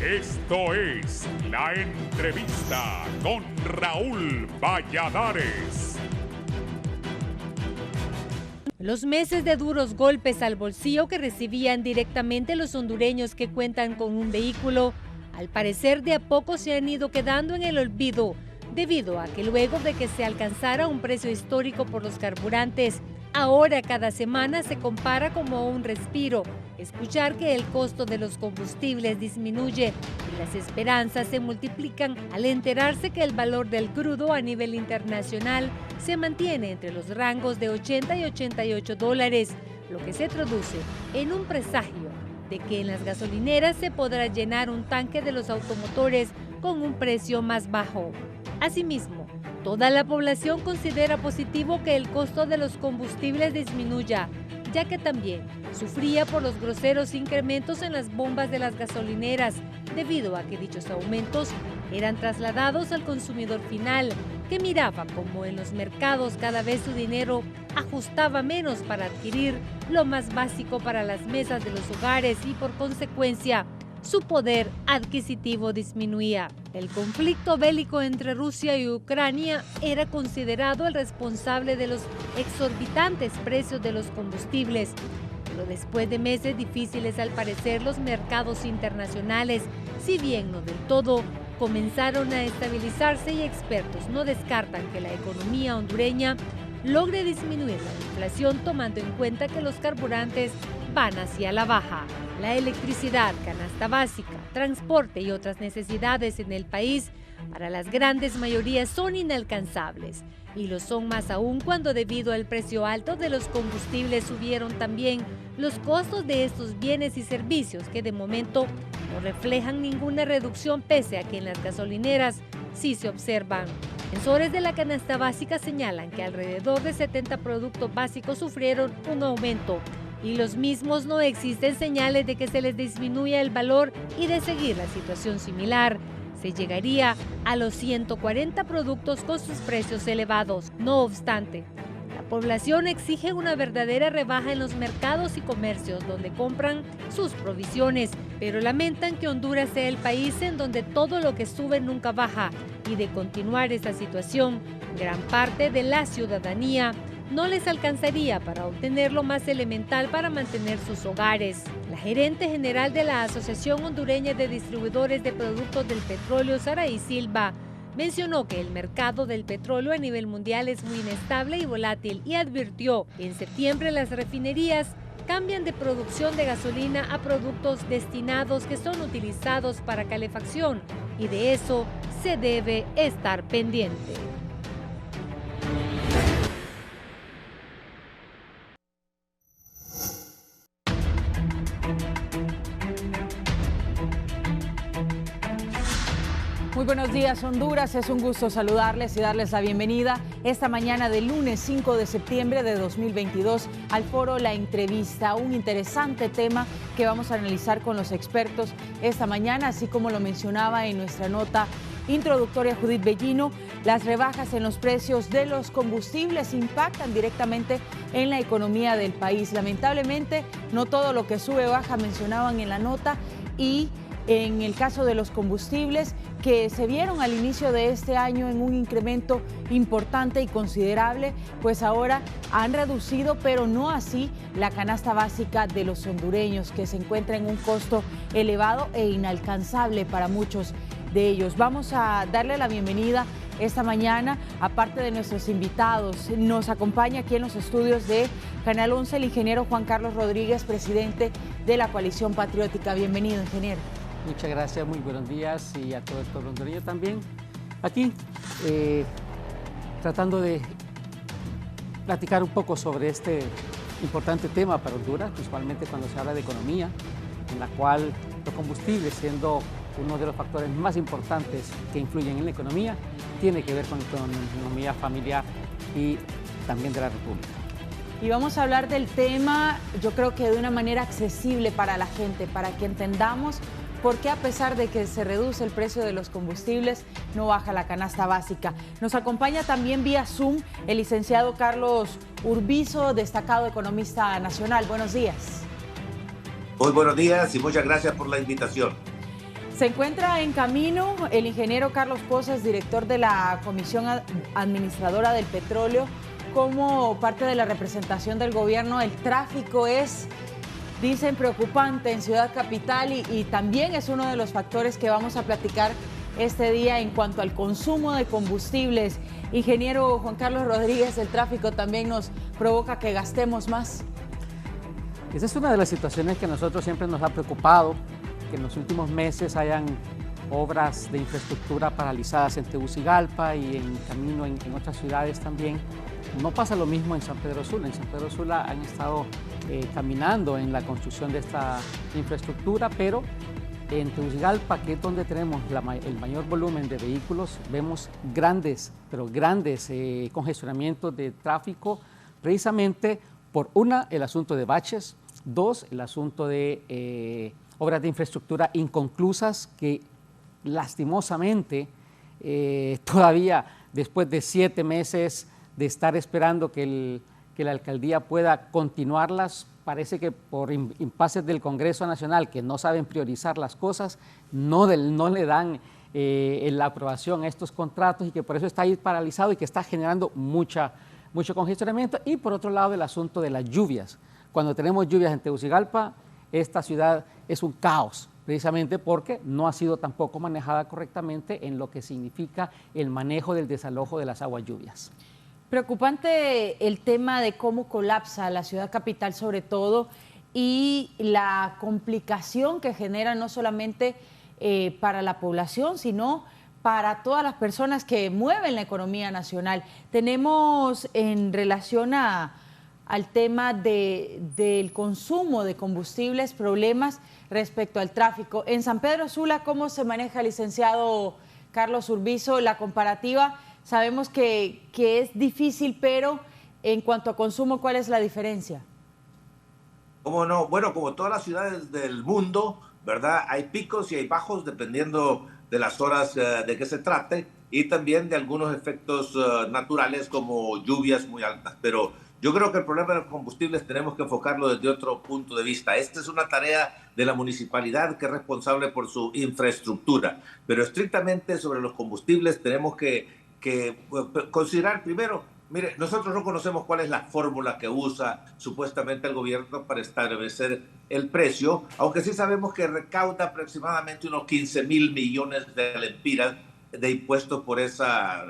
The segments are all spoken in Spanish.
Esto es La Entrevista con Raúl Valladares. Los meses de duros golpes al bolsillo que recibían directamente los hondureños que cuentan con un vehículo, al parecer de a poco se han ido quedando en el olvido, debido a que luego de que se alcanzara un precio histórico por los carburantes, ahora cada semana se compara como un respiro. Escuchar que el costo de los combustibles disminuye y las esperanzas se multiplican al enterarse que el valor del crudo a nivel internacional se mantiene entre los rangos de 80 y 88 dólares, lo que se traduce en un presagio de que en las gasolineras se podrá llenar un tanque de los automotores con un precio más bajo. Asimismo, toda la población considera positivo que el costo de los combustibles disminuya, ya que también sufría por los groseros incrementos en las bombas de las gasolineras, debido a que dichos aumentos eran trasladados al consumidor final, que miraba como en los mercados cada vez su dinero ajustaba menos para adquirir lo más básico para las mesas de los hogares y por consecuencia su poder adquisitivo disminuía. El conflicto bélico entre Rusia y Ucrania era considerado el responsable de los exorbitantes precios de los combustibles. Pero después de meses difíciles, al parecer, los mercados internacionales, si bien no del todo, comenzaron a estabilizarse y expertos no descartan que la economía hondureña logre disminuir la inflación tomando en cuenta que los carburantes van hacia la baja. La electricidad, canasta básica, transporte y otras necesidades en el país para las grandes mayorías son inalcanzables y lo son más aún cuando debido al precio alto de los combustibles subieron también los costos de estos bienes y servicios que de momento no reflejan ninguna reducción pese a que en las gasolineras sí se observan. Sensores de la canasta básica señalan que alrededor de 70 productos básicos sufrieron un aumento y los mismos no existen señales de que se les disminuya el valor y de seguir la situación similar se llegaría a los 140 productos con sus precios elevados. No obstante, la población exige una verdadera rebaja en los mercados y comercios donde compran sus provisiones, pero lamentan que Honduras sea el país en donde todo lo que sube nunca baja y de continuar esta situación, gran parte de la ciudadanía no les alcanzaría para obtener lo más elemental para mantener sus hogares. La gerente general de la Asociación Hondureña de Distribuidores de Productos del Petróleo, Saraí Silva, mencionó que el mercado del petróleo a nivel mundial es muy inestable y volátil y advirtió que en septiembre las refinerías cambian de producción de gasolina a productos destinados que son utilizados para calefacción y de eso se debe estar pendiente. Muy buenos días, Honduras. Es un gusto saludarles y darles la bienvenida esta mañana del lunes 5 de septiembre de 2022 al foro La Entrevista, un interesante tema que vamos a analizar con los expertos esta mañana, así como lo mencionaba en nuestra nota introductoria Judith Bellino. Las rebajas en los precios de los combustibles impactan directamente en la economía del país. Lamentablemente, no todo lo que sube o baja mencionaban en la nota y en el caso de los combustibles que se vieron al inicio de este año en un incremento importante y considerable, pues ahora han reducido, pero no así la canasta básica de los hondureños, que se encuentra en un costo elevado e inalcanzable para muchos de ellos. Vamos a darle la bienvenida esta mañana, aparte de nuestros invitados. Nos acompaña aquí en los estudios de Canal 11 el ingeniero Juan Carlos Rodríguez, presidente de la Coalición Patriótica. Bienvenido, ingeniero. Muchas gracias, muy buenos días y a todo el pueblo hondureño también. Aquí, tratando de platicar un poco sobre este importante tema para Honduras, principalmente cuando se habla de economía, en la cual los combustibles, siendo uno de los factores más importantes que influyen en la economía, tiene que ver con la economía familiar y también de la República. Y vamos a hablar del tema, yo creo que de una manera accesible para la gente, para que entendamos por qué a pesar de que se reduce el precio de los combustibles, no baja la canasta básica. Nos acompaña también vía Zoom el licenciado Carlos Urbizo, destacado economista nacional. Buenos días. Muy buenos días y muchas gracias por la invitación. Se encuentra en camino el ingeniero Carlos Pozas, director de la Comisión Administradora del Petróleo. Como parte de la representación del gobierno, el tráfico es, dicen, preocupante en Ciudad Capital y también es uno de los factores que vamos a platicar este día en cuanto al consumo de combustibles. Ingeniero Juan Carlos Rodríguez, el tráfico también nos provoca que gastemos más. Esa es una de las situaciones que a nosotros siempre nos ha preocupado, que en los últimos meses hayan obras de infraestructura paralizadas en Tegucigalpa y en camino en otras ciudades también. No pasa lo mismo en San Pedro Sula. En San Pedro Sula han estado caminando en la construcción de esta infraestructura, pero en Tegucigalpa, que es donde tenemos el mayor volumen de vehículos, vemos grandes congestionamientos de tráfico, precisamente por el asunto de baches, dos, el asunto de obras de infraestructura inconclusas que lastimosamente todavía después de 7 meses de estar esperando que la alcaldía pueda continuarlas, parece que por impases del Congreso Nacional, que no saben priorizar las cosas, no le dan la aprobación a estos contratos y que por eso está ahí paralizado y que está generando mucho congestionamiento. Y por otro lado, el asunto de las lluvias. Cuando tenemos lluvias en Tegucigalpa, esta ciudad es un caos, precisamente porque no ha sido tampoco manejada correctamente en lo que significa el manejo del desalojo de las aguas lluvias. Preocupante el tema de cómo colapsa la ciudad capital sobre todo y la complicación que genera no solamente para la población, sino para todas las personas que mueven la economía nacional. Tenemos en relación al tema del consumo de combustibles, problemas respecto al tráfico. En San Pedro Sula, ¿cómo se maneja, licenciado Carlos Urbizo, la comparativa? Sabemos que es difícil, pero en cuanto a consumo, ¿cuál es la diferencia? ¿Cómo no? Bueno, como todas las ciudades del mundo, ¿verdad? Hay picos y hay bajos dependiendo de las horas de que se trate y también de algunos efectos naturales como lluvias muy altas. Pero yo creo que el problema de los combustibles tenemos que enfocarlo desde otro punto de vista. Esta es una tarea de la municipalidad que es responsable por su infraestructura. Pero estrictamente sobre los combustibles tenemos que considerar primero, mire, nosotros no conocemos cuál es la fórmula que usa supuestamente el gobierno para establecer el precio, aunque sí sabemos que recauda aproximadamente unos 15,000 millones de lempiras de impuestos por esa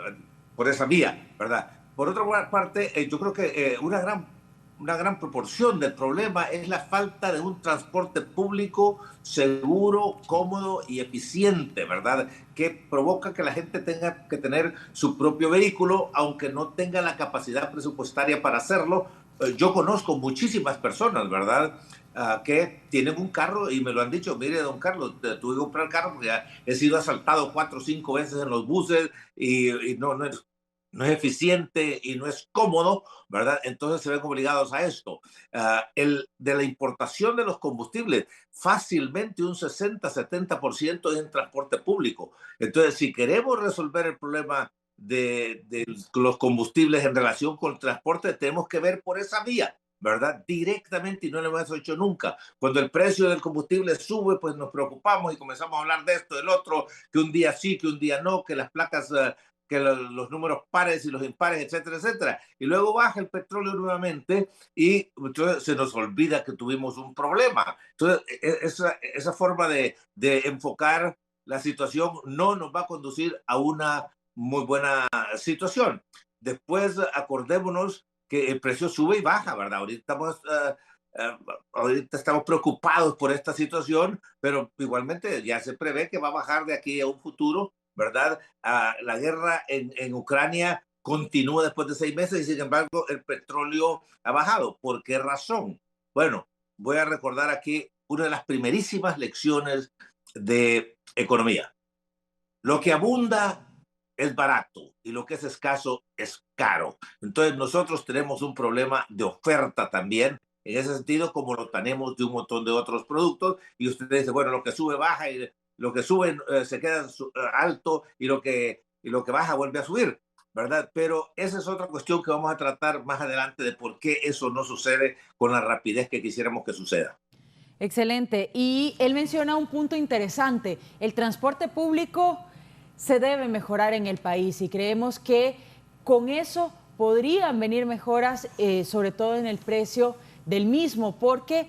vía, ¿verdad? Por otra parte, yo creo que una gran proporción del problema es la falta de un transporte público seguro, cómodo y eficiente, ¿verdad? Que provoca que la gente tenga que tener su propio vehículo, aunque no tenga la capacidad presupuestaria para hacerlo. Yo conozco muchísimas personas, ¿verdad?, que tienen un carro y me lo han dicho, mire, don Carlos, tuve que comprar el carro porque he sido asaltado 4 o 5 veces en los buses y no es eficiente y no es cómodo, ¿verdad? Entonces se ven obligados a esto. De la importación de los combustibles, fácilmente un 60-70% es en transporte público. Entonces, si queremos resolver el problema de los combustibles en relación con el transporte, tenemos que ver por esa vía, ¿verdad? Directamente, y no lo hemos hecho nunca. Cuando el precio del combustible sube, pues nos preocupamos y comenzamos a hablar de esto, del otro, que un día sí, que un día no, que las placas... que los números pares y los impares, etcétera, etcétera. Y luego baja el petróleo nuevamente y entonces se nos olvida que tuvimos un problema. Entonces, esa forma de enfocar la situación no nos va a conducir a una muy buena situación. Después, acordémonos que el precio sube y baja, ¿verdad? Ahorita estamos preocupados por esta situación, pero igualmente ya se prevé que va a bajar de aquí a un futuro, ¿verdad? La guerra en Ucrania continúa después de 6 meses y sin embargo el petróleo ha bajado. ¿Por qué razón? Bueno, voy a recordar aquí una de las primerísimas lecciones de economía. Lo que abunda es barato y lo que es escaso es caro. Entonces nosotros tenemos un problema de oferta también, en ese sentido, como lo tenemos de un montón de otros productos, y usted dice, bueno, lo que sube baja y lo que sube se queda alto y lo que baja vuelve a subir, ¿verdad? Pero esa es otra cuestión que vamos a tratar más adelante de por qué eso no sucede con la rapidez que quisiéramos que suceda. Excelente. Y él menciona un punto interesante. El transporte público se debe mejorar en el país y creemos que con eso podrían venir mejoras, sobre todo en el precio del mismo, porque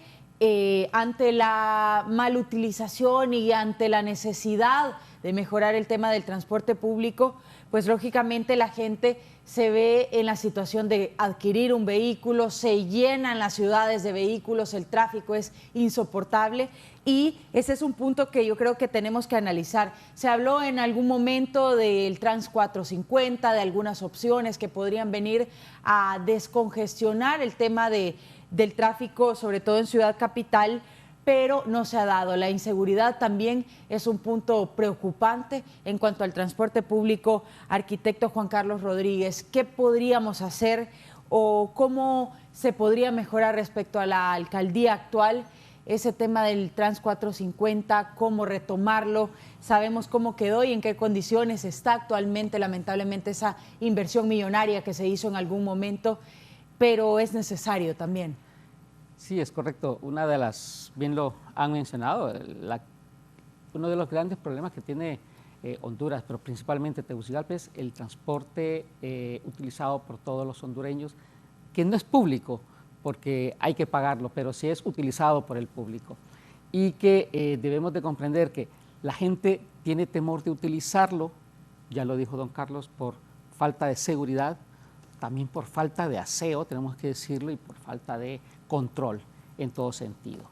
ante la malutilización y ante la necesidad de mejorar el tema del transporte público, pues lógicamente la gente se ve en la situación de adquirir un vehículo, se llenan las ciudades de vehículos, el tráfico es insoportable y ese es un punto que yo creo que tenemos que analizar. Se habló en algún momento del Trans 450, de algunas opciones que podrían venir a descongestionar el tema del tráfico, sobre todo en Ciudad Capital, pero no se ha dado. La inseguridad también es un punto preocupante en cuanto al transporte público. Arquitecto Juan Carlos Rodríguez, ¿qué podríamos hacer o cómo se podría mejorar respecto a la alcaldía actual? Ese tema del Trans 450, cómo retomarlo, sabemos cómo quedó y en qué condiciones está actualmente, lamentablemente, esa inversión millonaria que se hizo en algún momento, pero es necesario también. Sí, es correcto. Una de las, bien lo han mencionado, uno de los grandes problemas que tiene Honduras, pero principalmente Tegucigalpa, es el transporte utilizado por todos los hondureños, que no es público, porque hay que pagarlo, pero sí es utilizado por el público. Y que debemos de comprender que la gente tiene temor de utilizarlo, ya lo dijo don Carlos, por falta de seguridad, también por falta de aseo, tenemos que decirlo, y por falta de control en todo sentido.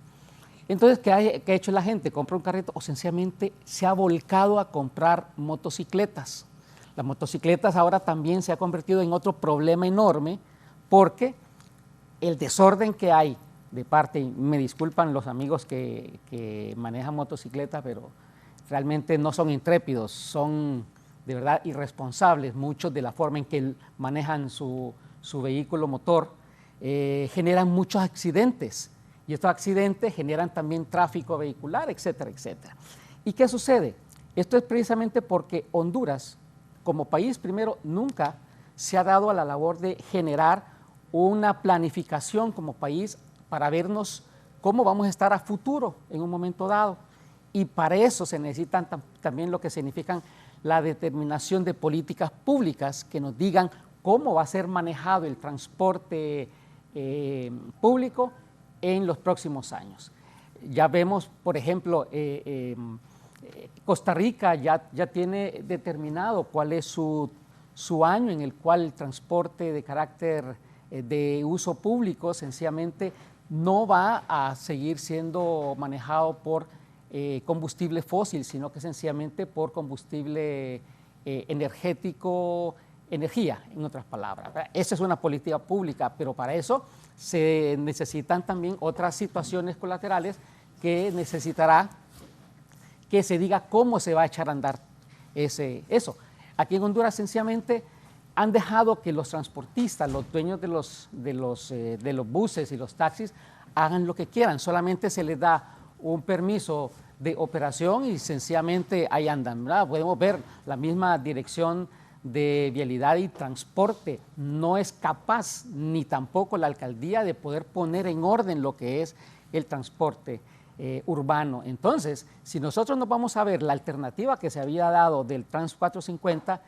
Entonces, ¿qué ha hecho la gente? Compra un carrito o sencillamente se ha volcado a comprar motocicletas. Las motocicletas ahora también se ha convertido en otro problema enorme porque el desorden que hay de parte, y me disculpan los amigos que manejan motocicletas, pero realmente no son intrépidos, son de verdad irresponsables, muchos de la forma en que manejan su vehículo motor, generan muchos accidentes y estos accidentes generan también tráfico vehicular, etcétera, etcétera. ¿Y qué sucede? Esto es precisamente porque Honduras, como país, primero, nunca se ha dado a la labor de generar una planificación como país para vernos cómo vamos a estar a futuro en un momento dado. Y para eso se necesitan también lo que significan la determinación de políticas públicas que nos digan cómo va a ser manejado el transporte público en los próximos años. Ya vemos, por ejemplo, Costa Rica ya tiene determinado cuál es su año en el cual el transporte de carácter de uso público sencillamente no va a seguir siendo manejado por combustible fósil, sino que sencillamente por combustible energético, energía, en otras palabras. Esa es una política pública, pero para eso se necesitan también otras situaciones colaterales que necesitará que se diga cómo se va a echar a andar eso. Aquí en Honduras sencillamente han dejado que los transportistas, los dueños de los buses y los taxis hagan lo que quieran, solamente se les da un permiso de operación y sencillamente ahí andan, ¿verdad? Podemos ver la misma dirección de Vialidad y Transporte no es capaz, ni tampoco la alcaldía, de poder poner en orden lo que es el transporte urbano. Entonces, si nosotros nos vamos a ver la alternativa que se había dado del Trans 450,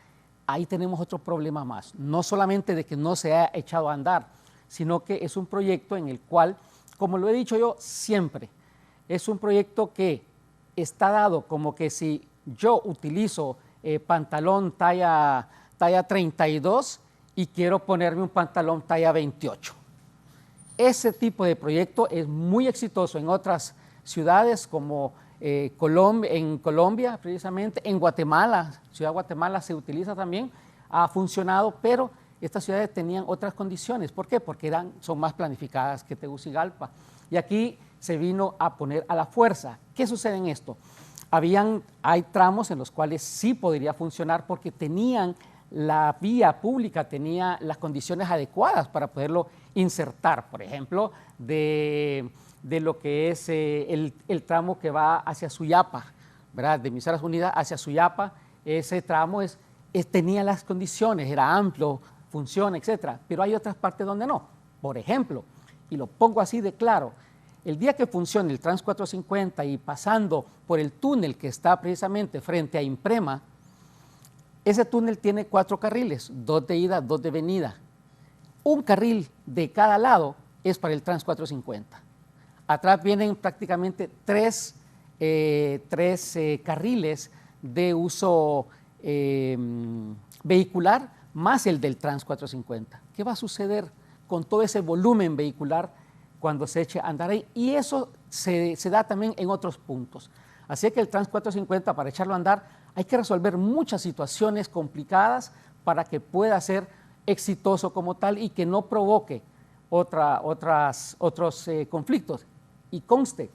ahí tenemos otro problema más. No solamente de que no se ha echado a andar, sino que es un proyecto en el cual, como lo he dicho yo siempre, es un proyecto que está dado como que si yo utilizo pantalón talla 32 y quiero ponerme un pantalón talla 28. Ese tipo de proyecto es muy exitoso en otras ciudades como en Colombia, precisamente, en Guatemala, Ciudad de Guatemala se utiliza también, ha funcionado, pero estas ciudades tenían otras condiciones. ¿Por qué? Porque son más planificadas que Tegucigalpa. Y aquí se vino a poner a la fuerza. ¿Qué sucede en esto? Hay tramos en los cuales sí podría funcionar porque tenían la vía pública, tenía las condiciones adecuadas para poderlo insertar. Por ejemplo, de lo que es el tramo que va hacia Suyapa, ¿verdad? De Emisoras Unidas hacia Suyapa, ese tramo tenía las condiciones, era amplio, funciona, etcétera. Pero hay otras partes donde no. Por ejemplo, y lo pongo así de claro, el día que funcione el Trans 450 y pasando por el túnel que está precisamente frente a Imprema, ese túnel tiene 4 carriles, 2 de ida, 2 de venida. Un carril de cada lado es para el Trans 450. Atrás vienen prácticamente 3 carriles de uso vehicular más el del Trans 450. ¿Qué va a suceder con todo ese volumen vehicular cuando se eche a andar ahí? Y eso se da también en otros puntos. Así que el Trans 450, para echarlo a andar, hay que resolver muchas situaciones complicadas para que pueda ser exitoso como tal y que no provoque otros conflictos. Y conste,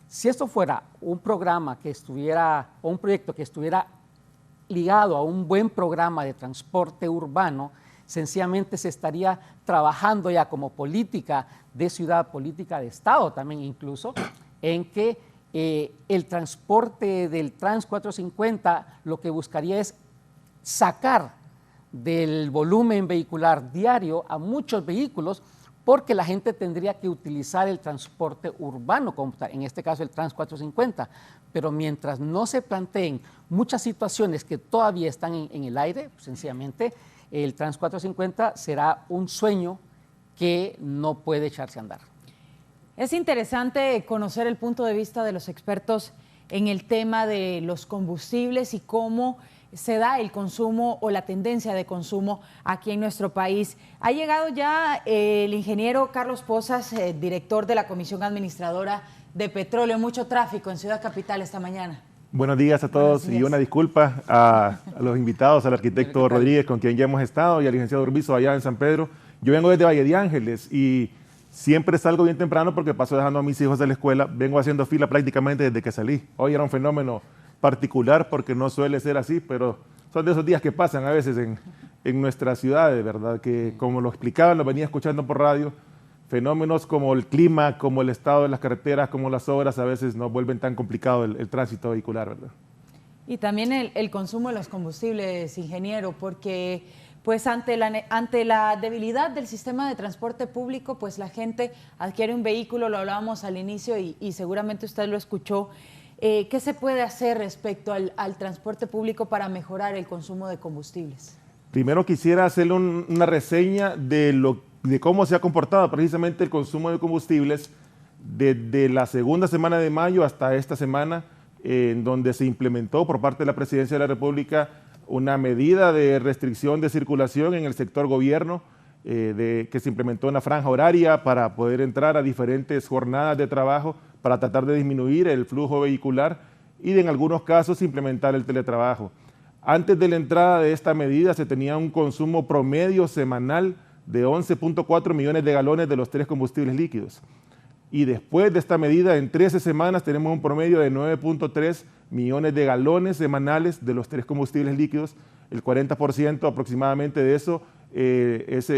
si esto fuera un programa que estuviera, o un proyecto que estuviera ligado a un buen programa de transporte urbano, sencillamente se estaría trabajando ya como política de ciudad, política de Estado también incluso, en que el transporte del Trans 450 lo que buscaría es sacar del volumen vehicular diario a muchos vehículos, porque la gente tendría que utilizar el transporte urbano, como en este caso el Trans 450, pero mientras no se planteen muchas situaciones que todavía están en el aire, sencillamente el Trans 450 será un sueño que no puede echarse a andar. Es interesante conocer el punto de vista de los expertos en el tema de los combustibles y cómo se da el consumo o la tendencia de consumo aquí en nuestro país. Ha llegado ya el ingeniero Carlos Pozas, director de la Comisión Administradora de Petróleo. Mucho tráfico en Ciudad Capital esta mañana. Buenos días a todos y una disculpa a los invitados, al arquitecto Rodríguez, con quien ya hemos estado, y al licenciado Urbizo allá en San Pedro. Yo vengo desde Valle de Ángeles y siempre salgo bien temprano porque paso dejando a mis hijos de la escuela. Vengo haciendo fila prácticamente desde que salí. Hoy era un fenómeno particular porque no suele ser así, pero son de esos días que pasan a veces en nuestras ciudades, ¿verdad? Que como lo explicaban, lo venía escuchando por radio, fenómenos como el clima, como el estado de las carreteras, como las obras, a veces nos vuelven tan complicado el tránsito vehicular, ¿verdad? Y también el consumo de los combustibles, ingeniero, porque pues ante la debilidad del sistema de transporte público, pues la gente adquiere un vehículo, lo hablábamos al inicio y seguramente usted lo escuchó. ¿Qué se puede hacer respecto al transporte público para mejorar el consumo de combustibles? Primero quisiera hacerle una reseña de cómo se ha comportado precisamente el consumo de combustibles desde la segunda semana de mayo hasta esta semana, en donde se implementó por parte de la Presidencia de la República una medida de restricción de circulación en el sector gobierno, que se implementó una franja horaria para poder entrar a diferentes jornadas de trabajo para tratar de disminuir el flujo vehicular y en algunos casos implementar el teletrabajo. Antes de la entrada de esta medida se tenía un consumo promedio semanal de 11.4 millones de galones de los 3 combustibles líquidos. Y después de esta medida, en 13 semanas, tenemos un promedio de 9.3 millones de galones semanales de los 3 combustibles líquidos. El 40% aproximadamente de eso es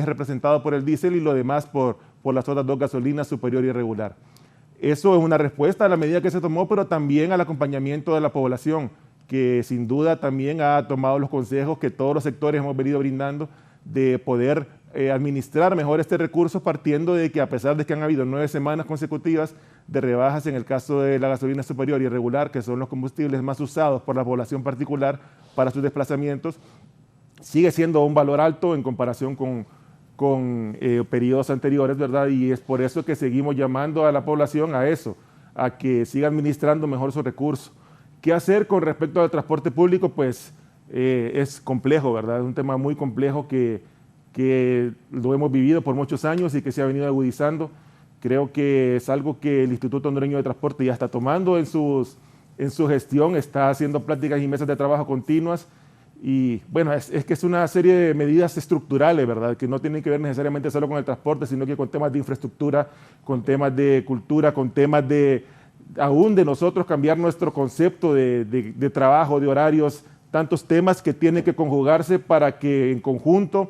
representado por el diésel y lo demás por las otras 2 gasolinas, superior y regular. Eso es una respuesta a la medida que se tomó, pero también al acompañamiento de la población, que sin duda también ha tomado los consejos que todos los sectores hemos venido brindando de poder administrar mejor este recurso, partiendo de que a pesar de que han habido 9 semanas consecutivas de rebajas en el caso de la gasolina superior y regular, que son los combustibles más usados por la población particular para sus desplazamientos, sigue siendo un valor alto en comparación con periodos anteriores, ¿verdad? Y es por eso que seguimos llamando a la población a eso, a que siga administrando mejor su recurso. ¿Qué hacer con respecto al transporte público? Pues es complejo, ¿verdad? Es un tema muy complejo que lo hemos vivido por muchos años y que se ha venido agudizando. Creo que es algo que el Instituto Hondureño de Transporte ya está tomando en su gestión, está haciendo pláticas y mesas de trabajo continuas. Y bueno, es que es una serie de medidas estructurales, ¿verdad? Que no tienen que ver necesariamente solo con el transporte, sino que con temas de infraestructura, con temas de cultura, con temas aún de nosotros cambiar nuestro concepto de trabajo, de horarios, tantos temas que tienen que conjugarse para que en conjunto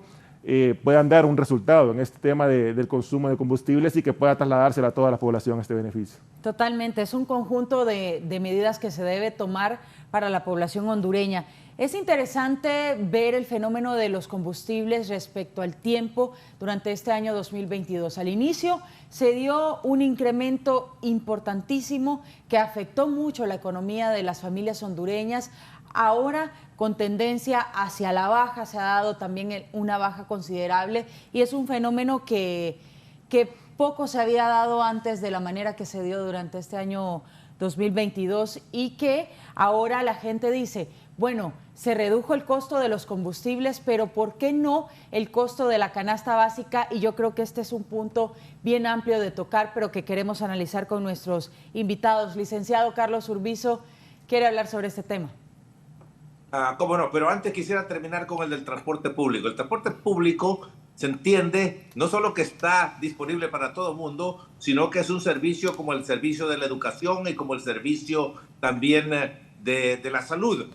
puedan dar un resultado en este tema del consumo de combustibles y que pueda trasladársela a toda la población este beneficio. Totalmente, es un conjunto de medidas que se debe tomar para la población hondureña. Es interesante ver el fenómeno de los combustibles respecto al tiempo durante este año 2022. Al inicio se dio un incremento importantísimo que afectó mucho la economía de las familias hondureñas. Ahora, con tendencia hacia la baja, se ha dado también una baja considerable y es un fenómeno que poco se había dado antes de la manera que se dio durante este año 2022 y que ahora la gente dice, bueno, se redujo el costo de los combustibles, pero ¿por qué no el costo de la canasta básica? Y yo creo que este es un punto bien amplio de tocar, pero que queremos analizar con nuestros invitados. Licenciado Carlos Urbizo, ¿quiere hablar sobre este tema? Cómo no, pero antes quisiera terminar con el del transporte público. El transporte público se entiende no solo que está disponible para todo el mundo, sino que es un servicio como el servicio de la educación y como el servicio también de la salud.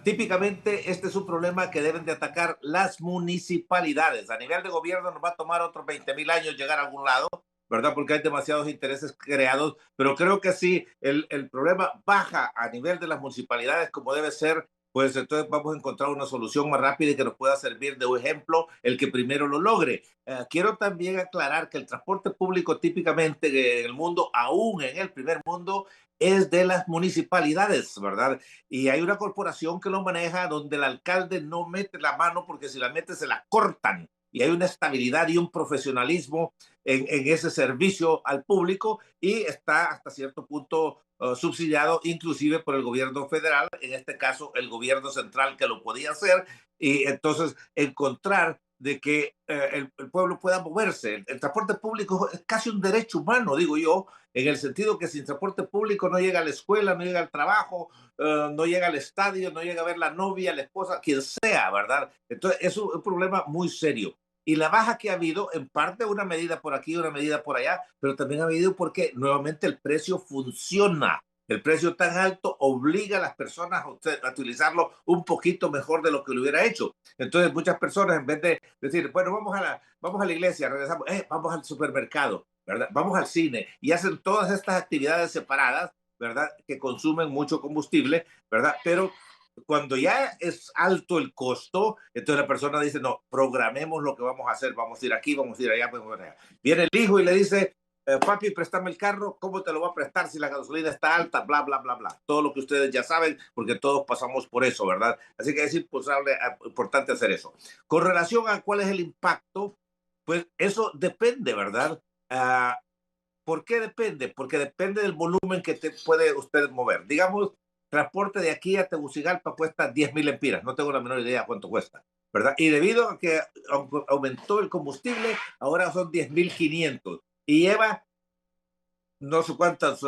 Típicamente este es un problema que deben de atacar las municipalidades. A nivel de gobierno nos va a tomar otros 20,000 años llegar a algún lado, ¿verdad? Porque hay demasiados intereses creados, pero creo que sí, el problema baja a nivel de las municipalidades como debe ser, pues entonces vamos a encontrar una solución más rápida y que nos pueda servir de un ejemplo el que primero lo logre. Quiero también aclarar que el transporte público típicamente en el mundo, aún en el primer mundo, es de las municipalidades, ¿verdad? Y hay una corporación que lo maneja donde el alcalde no mete la mano porque si la mete se la cortan. Y hay una estabilidad y un profesionalismo en ese servicio al público y está hasta cierto punto subsidiado inclusive por el gobierno federal, en este caso el gobierno central que lo podía hacer, y entonces encontrar de que el pueblo pueda moverse. El transporte público es casi un derecho humano, digo yo, en el sentido que sin transporte público no llega a la escuela, no llega al trabajo, no llega al estadio, no llega a ver la novia, la esposa, quien sea, ¿verdad? Entonces es un problema muy serio. Y la baja que ha habido, en parte una medida por aquí, una medida por allá, pero también ha habido porque nuevamente el precio funciona. El precio tan alto obliga a las personas a utilizarlo un poquito mejor de lo que lo hubiera hecho. Entonces muchas personas, en vez de decir, bueno, vamos a la iglesia, regresamos, vamos al supermercado, ¿verdad? Vamos al cine, y hacen todas estas actividades separadas, ¿verdad? Que consumen mucho combustible, ¿verdad? Pero cuando ya es alto el costo, entonces la persona dice, no, programemos lo que vamos a hacer, vamos a ir aquí, vamos a ir allá, vamos a ir allá. Viene el hijo y le dice, papi, préstame el carro, ¿cómo te lo voy a prestar si la gasolina está alta? Bla, bla, bla, bla. Todo lo que ustedes ya saben, porque todos pasamos por eso, ¿verdad? Así que es importante hacer eso. Con relación a cuál es el impacto, pues eso depende, ¿verdad? ¿Por qué depende? Porque depende del volumen que te puede usted mover. Digamos, transporte de aquí a Tegucigalpa cuesta 10,000 lempiras, no tengo la menor idea cuánto cuesta, ¿verdad? Y debido a que aumentó el combustible, ahora son 10,500 y lleva no sé cuántas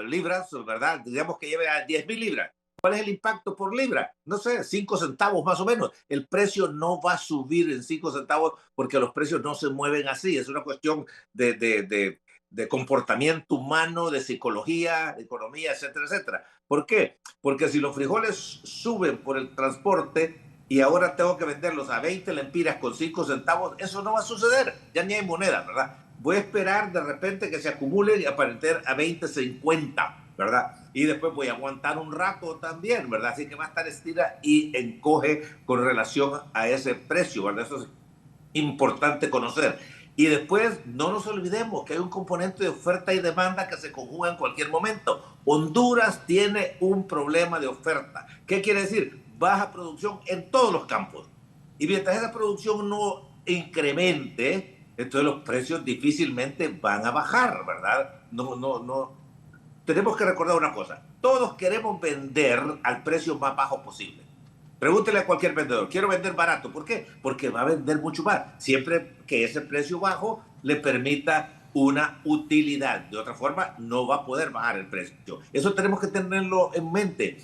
libras, ¿verdad? Digamos que lleva 10,000 libras. ¿Cuál es el impacto por libra? No sé, 5 centavos más o menos. El precio no va a subir en 5 centavos porque los precios no se mueven así. Es una cuestión de comportamiento humano, de psicología, de economía, etcétera, etcétera. ¿Por qué? Porque si los frijoles suben por el transporte y ahora tengo que venderlos a 20 lempiras con 5 centavos, eso no va a suceder. Ya ni hay moneda, ¿verdad? Voy a esperar de repente que se acumulen y aparecer a 20.50, ¿verdad? Y después voy a aguantar un rato también, ¿verdad? Así que va a estar estira y encoge con relación a ese precio, ¿verdad? Eso es importante conocer. Y después no nos olvidemos que hay un componente de oferta y demanda que se conjuga en cualquier momento. Honduras tiene un problema de oferta. ¿Qué quiere decir? Baja producción en todos los campos. Y mientras esa producción no incremente, entonces los precios difícilmente van a bajar, ¿verdad? No. Tenemos que recordar una cosa. Todos queremos vender al precio más bajo posible. Pregúntele a cualquier vendedor, quiero vender barato. ¿Por qué? Porque va a vender mucho más, siempre que ese precio bajo le permita una utilidad. De otra forma, no va a poder bajar el precio. Eso tenemos que tenerlo en mente.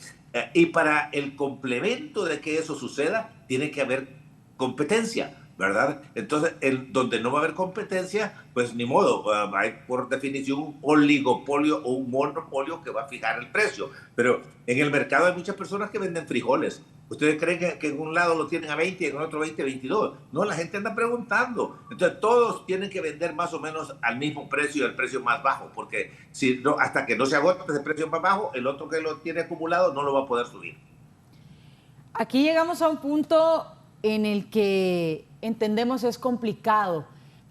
Y para el complemento de que eso suceda, tiene que haber competencia, ¿verdad? Entonces, donde no va a haber competencia, pues ni modo, hay por definición un oligopolio o un monopolio que va a fijar el precio. Pero en el mercado hay muchas personas que venden frijoles. ¿Ustedes creen que en un lado lo tienen a 20 y en otro 20, 22? No, la gente anda preguntando. Entonces, todos tienen que vender más o menos al mismo precio y al precio más bajo, porque si no, hasta que no se agote ese precio más bajo, el otro que lo tiene acumulado no lo va a poder subir. Aquí llegamos a un punto en el que entendemos es complicado,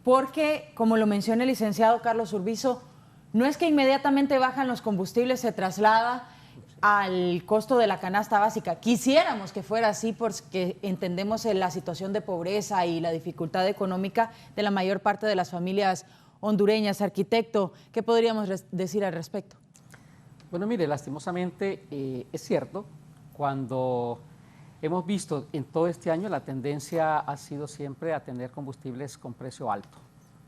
porque, como lo menciona el licenciado Carlos Urbizo, no es que inmediatamente bajan los combustibles, se traslada al costo de la canasta básica. Quisiéramos que fuera así porque entendemos la situación de pobreza y la dificultad económica de la mayor parte de las familias hondureñas. Arquitecto, ¿qué podríamos decir al respecto? Bueno, mire, lastimosamente es cierto, cuando hemos visto en todo este año la tendencia ha sido siempre a tener combustibles con precio alto.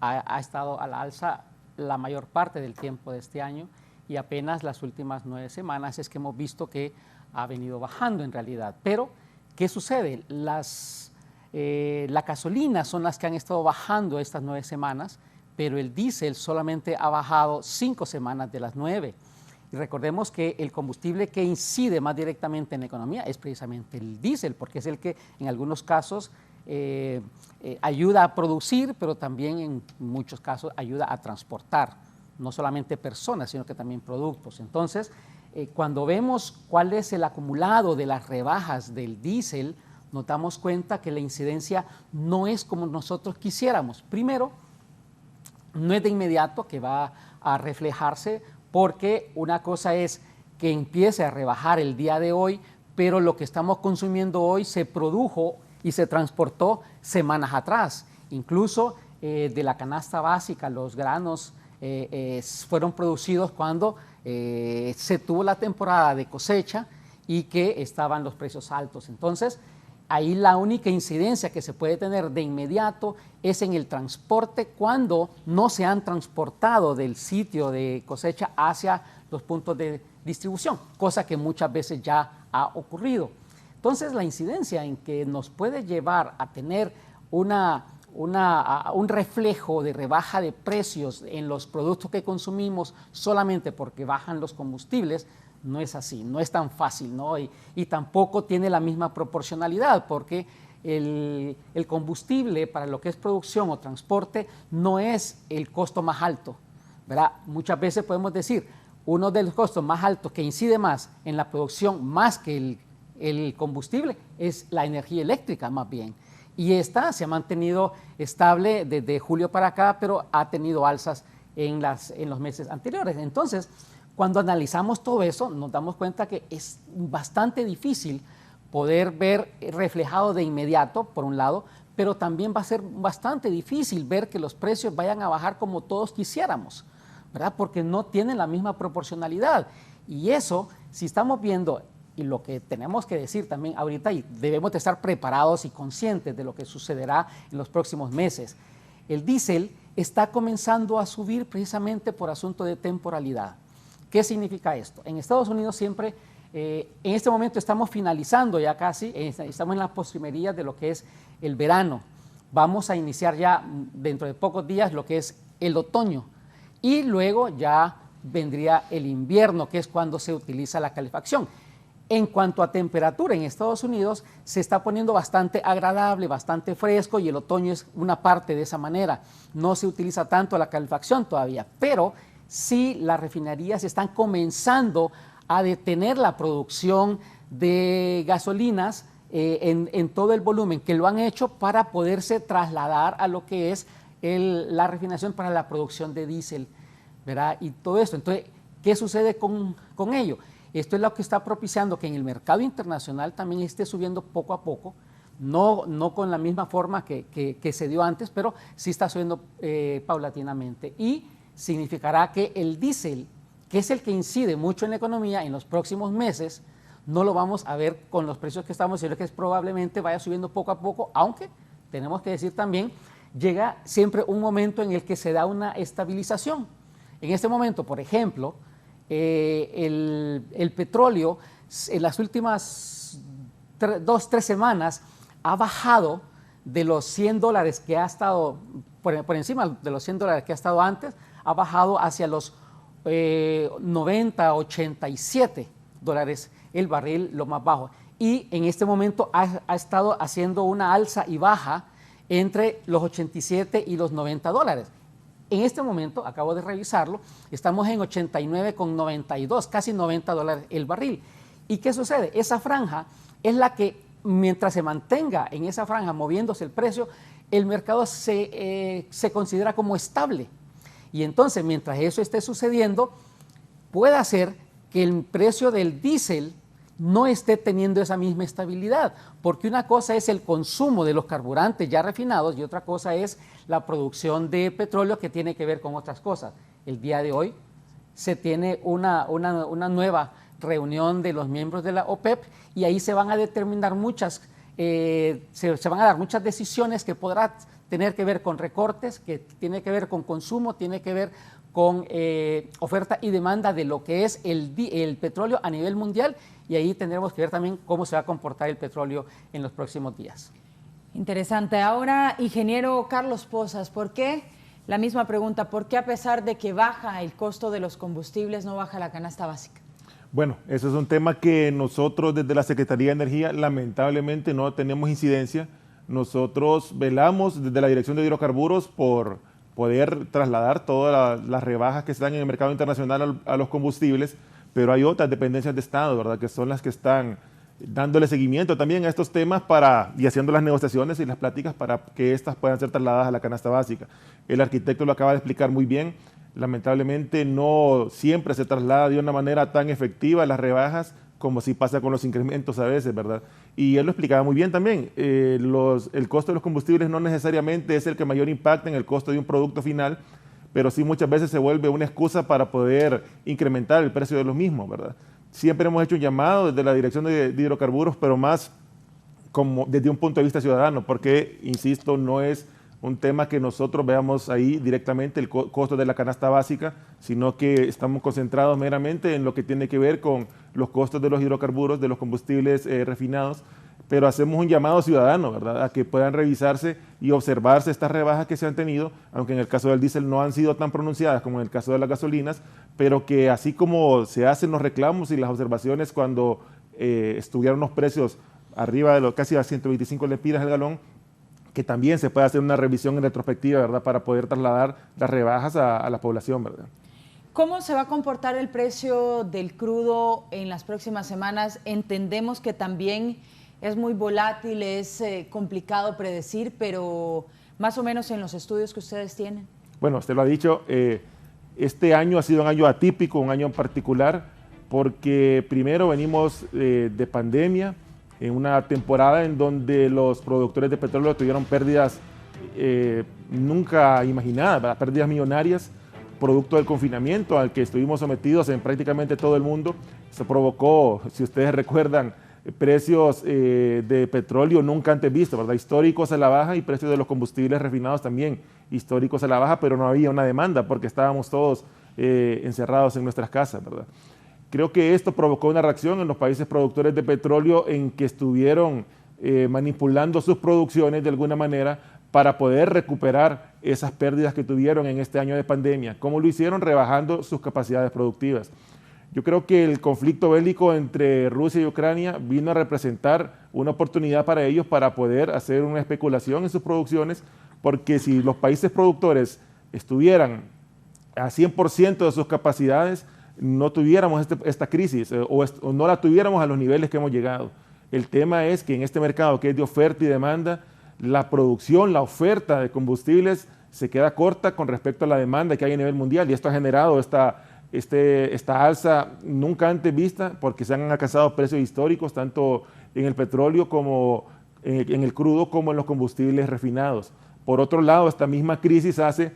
Ha estado a la alza la mayor parte del tiempo de este año y apenas las últimas 9 semanas es que hemos visto que ha venido bajando en realidad. Pero, ¿qué sucede? La gasolina son las que han estado bajando estas 9 semanas, pero el diésel solamente ha bajado 5 semanas de las 9. Y recordemos que el combustible que incide más directamente en la economía es precisamente el diésel, porque es el que en algunos casos ayuda a producir, pero también en muchos casos ayuda a transportar, no solamente personas, sino que también productos. Entonces, cuando vemos cuál es el acumulado de las rebajas del diésel, nos damos cuenta que la incidencia no es como nosotros quisiéramos. Primero, no es de inmediato que va a reflejarse, porque una cosa es que empiece a rebajar el día de hoy, pero lo que estamos consumiendo hoy se produjo y se transportó semanas atrás. Incluso de la canasta básica, los granos fueron producidos cuando se tuvo la temporada de cosecha y que estaban los precios altos. Entonces, ahí la única incidencia que se puede tener de inmediato es en el transporte cuando no se han transportado del sitio de cosecha hacia los puntos de distribución, cosa que muchas veces ya ha ocurrido. Entonces, la incidencia en que nos puede llevar a tener un reflejo de rebaja de precios en los productos que consumimos solamente porque bajan los combustibles, no es así, no es tan fácil, ¿no? Y tampoco tiene la misma proporcionalidad, porque el combustible para lo que es producción o transporte no es el costo más alto, ¿verdad? Muchas veces podemos decir, uno de los costos más altos que incide más en la producción más que el combustible es la energía eléctrica más bien. Y esta se ha mantenido estable desde julio para acá, pero ha tenido alzas en los meses anteriores. Entonces, cuando analizamos todo eso, nos damos cuenta que es bastante difícil poder ver reflejado de inmediato, por un lado, pero también va a ser bastante difícil ver que los precios vayan a bajar como todos quisiéramos, ¿verdad? Porque no tienen la misma proporcionalidad. Y eso, si estamos viendo, y lo que tenemos que decir también ahorita, y debemos de estar preparados y conscientes de lo que sucederá en los próximos meses, el diésel está comenzando a subir precisamente por asunto de temporalidad. ¿Qué significa esto? En Estados Unidos siempre, en este momento estamos finalizando ya casi, estamos en las postrimerías de lo que es el verano. Vamos a iniciar ya dentro de pocos días lo que es el otoño y luego ya vendría el invierno, que es cuando se utiliza la calefacción. En cuanto a temperatura, en Estados Unidos se está poniendo bastante agradable, bastante fresco, y el otoño es una parte de esa manera. No se utiliza tanto la calefacción todavía, pero sí las refinerías están comenzando a detener la producción de gasolinas en todo el volumen, que lo han hecho para poderse trasladar a lo que es la refinación para la producción de diésel, ¿verdad? Y todo esto. Entonces, ¿qué sucede con ello? Esto es lo que está propiciando que en el mercado internacional también esté subiendo poco a poco, no con la misma forma que se dio antes, pero sí está subiendo paulatinamente. Y significará que el diésel, que es el que incide mucho en la economía, en los próximos meses no lo vamos a ver con los precios que estamos, sino que probablemente vaya subiendo poco a poco, aunque tenemos que decir también, llega siempre un momento en el que se da una estabilización. En este momento, por ejemplo, el petróleo en las últimas 2-3 semanas ha bajado de los $100 que ha estado, por encima de los $100 que ha estado antes, ha bajado hacia los 90, 87 dólares el barril, lo más bajo. Y en este momento ha estado haciendo una alza y baja entre los 87 y los 90 dólares. En este momento, acabo de revisarlo, estamos en 89,92, casi 90 dólares el barril. ¿Y qué sucede? Esa franja es la que mientras se mantenga en esa franja moviéndose el precio, el mercado se considera como estable. Y entonces, mientras eso esté sucediendo, puede hacer que el precio del diésel no esté teniendo esa misma estabilidad, porque una cosa es el consumo de los carburantes ya refinados y otra cosa es la producción de petróleo, que tiene que ver con otras cosas. El día de hoy se tiene una nueva reunión de los miembros de la OPEP y ahí se van a determinar se van a dar muchas decisiones que podrán tener que ver con recortes, que tiene que ver con consumo, tiene que ver con oferta y demanda de lo que es el petróleo a nivel mundial, y ahí tendremos que ver también cómo se va a comportar el petróleo en los próximos días. Interesante. Ahora, ingeniero Carlos Pozas, ¿por qué? La misma pregunta, ¿por qué a pesar de que baja el costo de los combustibles no baja la canasta básica? Bueno, eso es un tema que nosotros desde la Secretaría de Energía lamentablemente no tenemos incidencia. Nosotros velamos desde la Dirección de Hidrocarburos por poder trasladar todas las rebajas que se dan en el mercado internacional a los combustibles, pero hay otras dependencias de Estado, ¿verdad?, que son las que están dándole seguimiento también a estos temas y haciendo las negociaciones y las pláticas para que estas puedan ser trasladadas a la canasta básica. El arquitecto lo acaba de explicar muy bien. Lamentablemente no siempre se traslada de una manera tan efectiva las rebajas como sí pasa con los incrementos a veces, ¿verdad? Y él lo explicaba muy bien también. El costo de los combustibles no necesariamente es el que mayor impacta en el costo de un producto final, pero sí muchas veces se vuelve una excusa para poder incrementar el precio de los mismos, ¿verdad? Siempre hemos hecho un llamado desde la Dirección de Hidrocarburos, pero más como desde un punto de vista ciudadano, porque, insisto, no es un tema que nosotros veamos ahí directamente el costo de la canasta básica, sino que estamos concentrados meramente en lo que tiene que ver con los costos de los hidrocarburos, de los combustibles refinados, pero hacemos un llamado ciudadano, ¿verdad?, a que puedan revisarse y observarse estas rebajas que se han tenido, aunque en el caso del diésel no han sido tan pronunciadas como en el caso de las gasolinas, pero que así como se hacen los reclamos y las observaciones cuando estuvieron los precios arriba de casi a 125 lempiras el galón, que también se puede hacer una revisión en retrospectiva, ¿verdad?, para poder trasladar las rebajas a la población, ¿verdad? ¿Cómo se va a comportar el precio del crudo en las próximas semanas? Entendemos que también es muy volátil, es complicado predecir, pero más o menos en los estudios que ustedes tienen. Bueno, usted lo ha dicho, este año ha sido un año atípico, un año en particular, porque primero venimos de pandemia, en una temporada en donde los productores de petróleo tuvieron pérdidas nunca imaginadas, ¿verdad?, pérdidas millonarias, producto del confinamiento al que estuvimos sometidos en prácticamente todo el mundo. Eso provocó, si ustedes recuerdan, precios de petróleo nunca antes vistos, ¿verdad?, históricos a la baja, y precios de los combustibles refinados también históricos a la baja, pero no había una demanda porque estábamos todos encerrados en nuestras casas, ¿verdad? Creo que esto provocó una reacción en los países productores de petróleo en que estuvieron manipulando sus producciones de alguna manera para poder recuperar esas pérdidas que tuvieron en este año de pandemia. ¿Cómo lo hicieron? Rebajando sus capacidades productivas. Yo creo que el conflicto bélico entre Rusia y Ucrania vino a representar una oportunidad para ellos para poder hacer una especulación en sus producciones, porque si los países productores estuvieran a 100% de sus capacidades, no tuviéramos esta crisis o no la tuviéramos a los niveles que hemos llegado. El tema es que en este mercado que es de oferta y demanda, la producción, la oferta de combustibles se queda corta con respecto a la demanda que hay a nivel mundial, y esto ha generado esta alza nunca antes vista, porque se han alcanzado precios históricos tanto en el petróleo como en el crudo como en los combustibles refinados. Por otro lado, esta misma crisis hace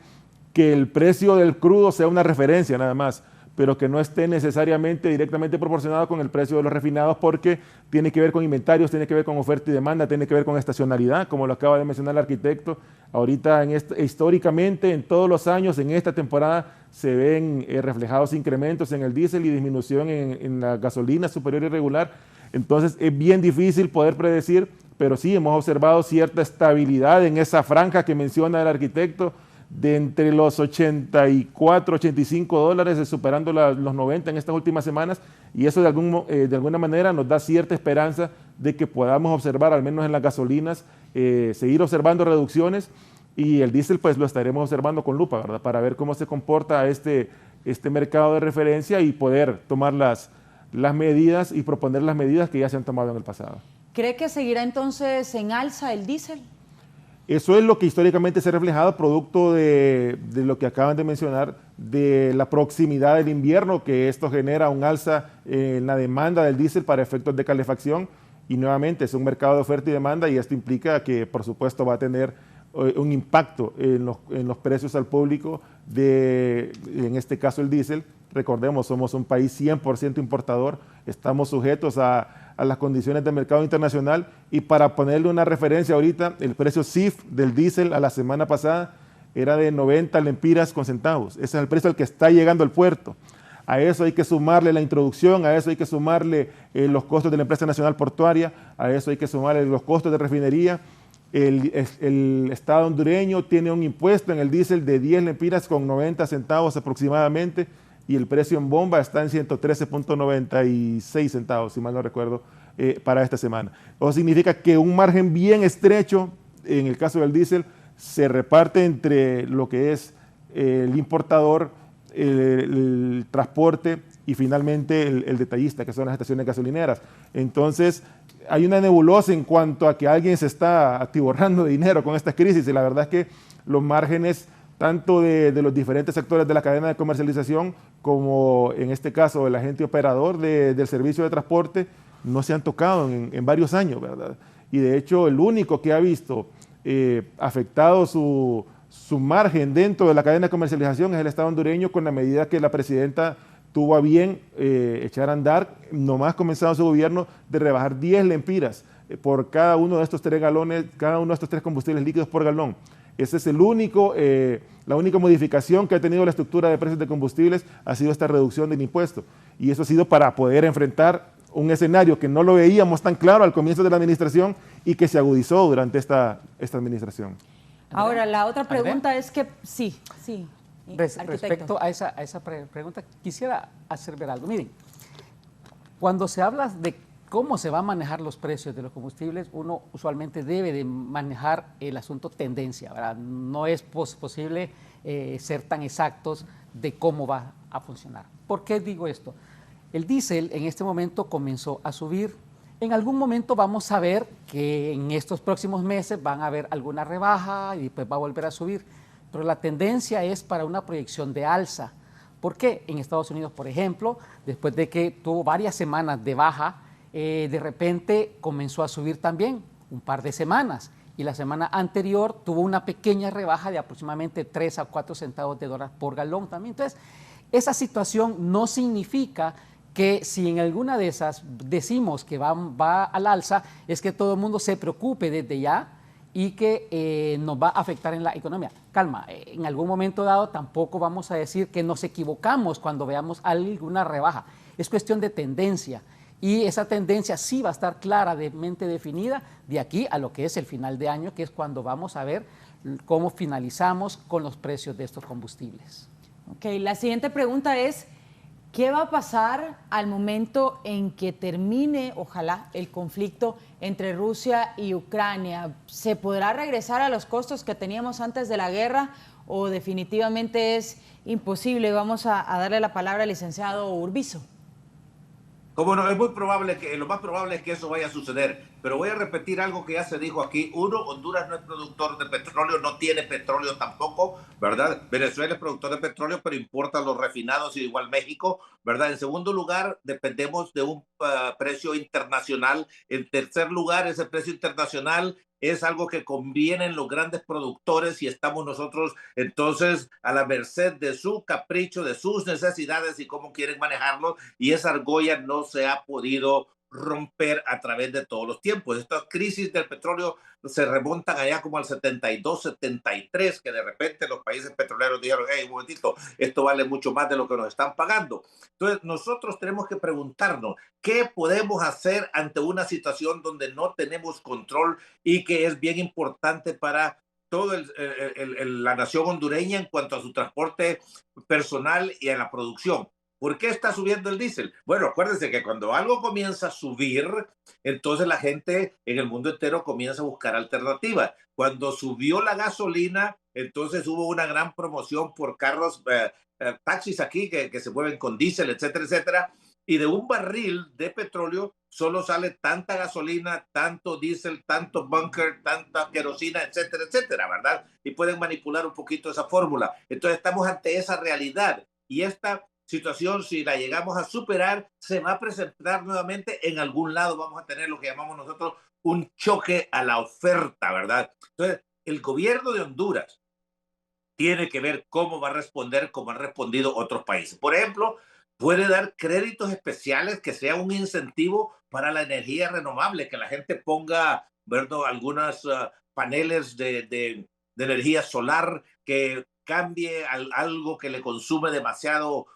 que el precio del crudo sea una referencia nada más, pero que no esté necesariamente directamente proporcionado con el precio de los refinados, porque tiene que ver con inventarios, tiene que ver con oferta y demanda, tiene que ver con estacionalidad, como lo acaba de mencionar el arquitecto. Ahorita, históricamente, en todos los años, en esta temporada, se ven reflejados incrementos en el diésel y disminución en la gasolina superior y regular. Entonces, es bien difícil poder predecir, pero sí hemos observado cierta estabilidad en esa franja que menciona el arquitecto, de entre los 84, 85 dólares, superando los 90 en estas últimas semanas, y eso de alguna manera nos da cierta esperanza de que podamos observar, al menos en las gasolinas, seguir observando reducciones, y el diésel pues lo estaremos observando con lupa, ¿verdad?, para ver cómo se comporta este mercado de referencia y poder tomar las medidas y proponer las medidas que ya se han tomado en el pasado. ¿Cree que seguirá entonces en alza el diésel? Eso es lo que históricamente se ha reflejado, producto de lo que acaban de mencionar, de la proximidad del invierno, que esto genera un alza en la demanda del diésel para efectos de calefacción. Y nuevamente es un mercado de oferta y demanda, y esto implica que, por supuesto, va a tener un impacto en los precios al público en este caso, el diésel. Recordemos, somos un país 100% importador, estamos sujetos a las condiciones del mercado internacional, y para ponerle una referencia ahorita, el precio CIF del diésel a la semana pasada era de 90 lempiras con centavos. Ese es el precio al que está llegando al puerto. A eso hay que sumarle la introducción, a eso hay que sumarle los costos de la empresa nacional portuaria, a eso hay que sumarle los costos de refinería. El Estado hondureño tiene un impuesto en el diésel de 10 lempiras con 90 centavos aproximadamente, y el precio en bomba está en 113.96 centavos, si mal no recuerdo, para esta semana. Eso significa que un margen bien estrecho, en el caso del diésel, se reparte entre lo que es el importador, el transporte y finalmente el detallista, que son las estaciones gasolineras. Entonces, hay una nebulosa en cuanto a que alguien se está atiborrando de dinero con esta crisis, y la verdad es que los márgenes tanto de los diferentes sectores de la cadena de comercialización como en este caso el agente operador del servicio de transporte no se han tocado en varios años, ¿verdad? Y de hecho el único que ha visto afectado su margen dentro de la cadena de comercialización es el Estado hondureño, con la medida que la presidenta tuvo a bien echar a andar, nomás comenzado su gobierno, de rebajar 10 lempiras por cada uno de estos 3 galones, cada uno de estos 3 combustibles líquidos por galón. Ese es la única modificación que ha tenido la estructura de precios de combustibles, ha sido esta reducción del impuesto. Y eso ha sido para poder enfrentar un escenario que no lo veíamos tan claro al comienzo de la administración y que se agudizó durante esta administración. Ahora, la otra pregunta es que, sí. Respecto a esa pregunta, quisiera hacer ver algo. Miren, cuando se habla de cómo se van a manejar los precios de los combustibles, uno usualmente debe de manejar el asunto tendencia, ¿verdad? No es posible ser tan exactos de cómo va a funcionar. ¿Por qué digo esto? El diésel en este momento comenzó a subir. En algún momento vamos a ver que en estos próximos meses van a haber alguna rebaja y después va a volver a subir. Pero la tendencia es para una proyección de alza. ¿Por qué? En Estados Unidos, por ejemplo, después de que tuvo varias semanas de baja, de repente comenzó a subir también un par de semanas, y la semana anterior tuvo una pequeña rebaja de aproximadamente 3 a 4 centavos de dólar por galón también. Entonces, esa situación no significa que si en alguna de esas decimos que va al alza, es que todo el mundo se preocupe desde ya y que nos va a afectar en la economía. Calma, en algún momento dado tampoco vamos a decir que nos equivocamos cuando veamos alguna rebaja. Es cuestión de tendencia. Y esa tendencia sí va a estar claramente definida de aquí a lo que es el final de año, que es cuando vamos a ver cómo finalizamos con los precios de estos combustibles. Ok, la siguiente pregunta es, ¿qué va a pasar al momento en que termine, ojalá, el conflicto entre Rusia y Ucrania? ¿Se podrá regresar a los costos que teníamos antes de la guerra o definitivamente es imposible? Vamos a darle la palabra al licenciado Urbizo. Como no, es muy probable lo más probable es que eso vaya a suceder, pero voy a repetir algo que ya se dijo aquí. Uno, Honduras no es productor de petróleo, no tiene petróleo tampoco, ¿verdad? Venezuela es productor de petróleo, pero importa los refinados, y igual México, ¿verdad? En segundo lugar, dependemos de un precio internacional. En tercer lugar, ese precio internacional es algo que conviene en los grandes productores, y estamos nosotros entonces a la merced de su capricho, de sus necesidades y cómo quieren manejarlo, y esa argolla no se ha podido romper a través de todos los tiempos. Estas crisis del petróleo se remontan allá como al 72, 73, que de repente los países petroleros dijeron, hey, un momentito, esto vale mucho más de lo que nos están pagando. Entonces nosotros tenemos que preguntarnos, ¿qué podemos hacer ante una situación donde no tenemos control y que es bien importante para toda la nación hondureña en cuanto a su transporte personal y a la producción? ¿Por qué está subiendo el diésel? Bueno, acuérdense que cuando algo comienza a subir, entonces la gente en el mundo entero comienza a buscar alternativas. Cuando subió la gasolina, entonces hubo una gran promoción por carros, taxis aquí que se mueven con diésel, etcétera, etcétera. Y de un barril de petróleo solo sale tanta gasolina, tanto diésel, tanto bunker, tanta querosina, etcétera, etcétera, ¿verdad? Y pueden manipular un poquito esa fórmula. Entonces estamos ante esa realidad y esta situación, si la llegamos a superar, se va a presentar nuevamente en algún lado. Vamos a tener lo que llamamos nosotros un choque a la oferta, ¿verdad? Entonces, el gobierno de Honduras tiene que ver cómo va a responder, como han respondido otros países. Por ejemplo, puede dar créditos especiales que sea un incentivo para la energía renovable, que la gente ponga, ¿verdad?, algunos paneles de energía solar, que cambie algo que le consume demasiado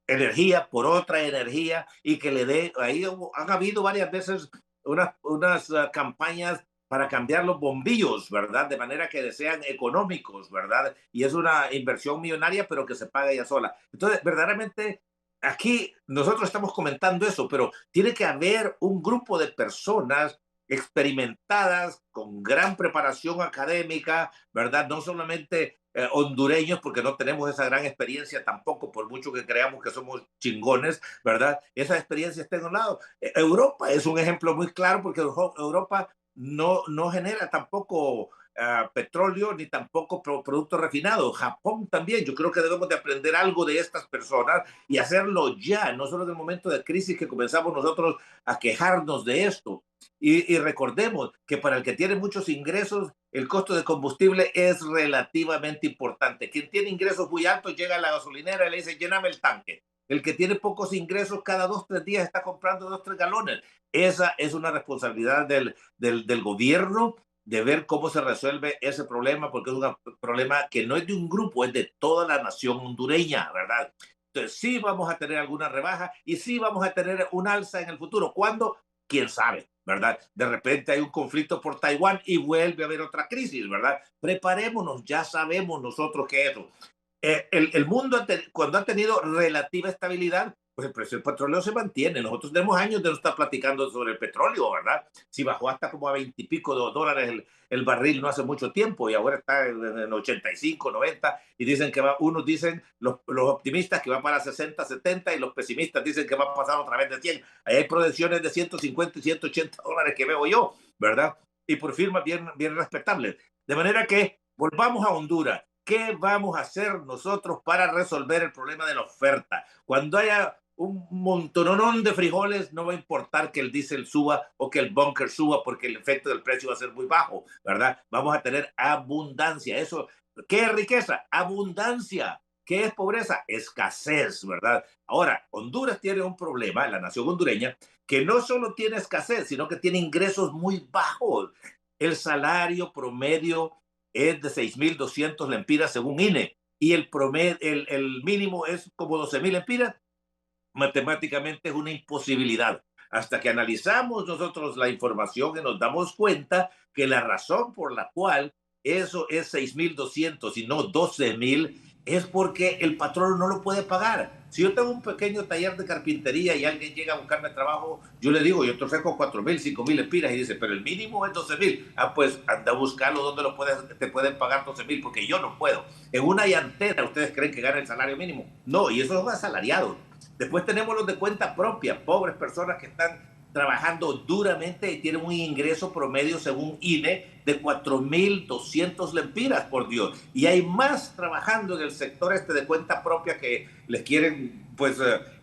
energía por otra energía y que le dé, ahí han habido varias veces unas campañas para cambiar los bombillos, ¿verdad? De manera que sean económicos, ¿verdad? Y es una inversión millonaria, pero que se paga ella sola. Entonces, verdaderamente, aquí nosotros estamos comentando eso, pero tiene que haber un grupo de personas experimentadas, con gran preparación académica, ¿verdad? No solamente hondureños, porque no tenemos esa gran experiencia tampoco, por mucho que creamos que somos chingones, ¿verdad? Esa experiencia está en un lado. Europa es un ejemplo muy claro, porque Europa no genera tampoco petróleo ni tampoco productos refinados. Japón también. Yo creo que debemos de aprender algo de estas personas y hacerlo ya, no solo en el momento de crisis que comenzamos nosotros a quejarnos de esto. Y recordemos que para el que tiene muchos ingresos, el costo de combustible es relativamente importante. Quien tiene ingresos muy altos llega a la gasolinera y le dice, lléname el tanque. El que tiene pocos ingresos, cada 2-3 días está comprando 2-3 galones. Esa es una responsabilidad del gobierno, de ver cómo se resuelve ese problema, porque es un problema que no es de un grupo, es de toda la nación hondureña, ¿verdad? Entonces sí vamos a tener alguna rebaja y sí vamos a tener un alza en el futuro. ¿Cuándo? ¿Quién sabe? ¿Verdad? De repente hay un conflicto por Taiwán y vuelve a haber otra crisis, ¿verdad? Preparémonos, ya sabemos nosotros que eso. El mundo, cuando ha tenido relativa estabilidad, pues el precio del petróleo se mantiene. Nosotros tenemos años de no estar platicando sobre el petróleo, ¿verdad? Si bajó hasta como a 20 y pico de dólares el barril no hace mucho tiempo y ahora está en 85, 90 y dicen que va, unos dicen, los optimistas que va para 60, 70 y los pesimistas dicen que va a pasar otra vez de 100. Ahí hay proyecciones de 150 y 180 dólares que veo yo, ¿verdad? Y por firmas bien respetables. De manera que volvamos a Honduras. ¿Qué vamos a hacer nosotros para resolver el problema de la oferta? Cuando haya un montonón de frijoles, no va a importar que el diésel suba o que el bunker suba, porque el efecto del precio va a ser muy bajo, ¿verdad? Vamos a tener abundancia. Eso, ¿qué es riqueza? Abundancia. ¿Qué es pobreza? Escasez, ¿verdad? Ahora, Honduras tiene un problema, la nación hondureña, que no solo tiene escasez, sino que tiene ingresos muy bajos. El salario promedio es de 6.200 lempiras según INE, y el mínimo es como 12.000 lempiras. Matemáticamente es una imposibilidad. Hasta que analizamos nosotros la información y nos damos cuenta que la razón por la cual eso es 6.200 y no 12.000 es porque el patrón no lo puede pagar. Si yo tengo un pequeño taller de carpintería y alguien llega a buscarme trabajo, yo le digo, yo te ofrezco 4.000, 5.000 lempiras, y dice, pero el mínimo es 12.000. Ah, pues anda a buscarlo donde te pueden pagar 12.000, porque yo no puedo. En una llantera, ¿ustedes creen que gana el salario mínimo? No, y esos son asalariados. Después tenemos los de cuenta propia, pobres personas que están trabajando duramente y tienen un ingreso promedio según INE de 4.200 lempiras, por Dios. Y hay más trabajando en el sector de cuenta propia que les quieren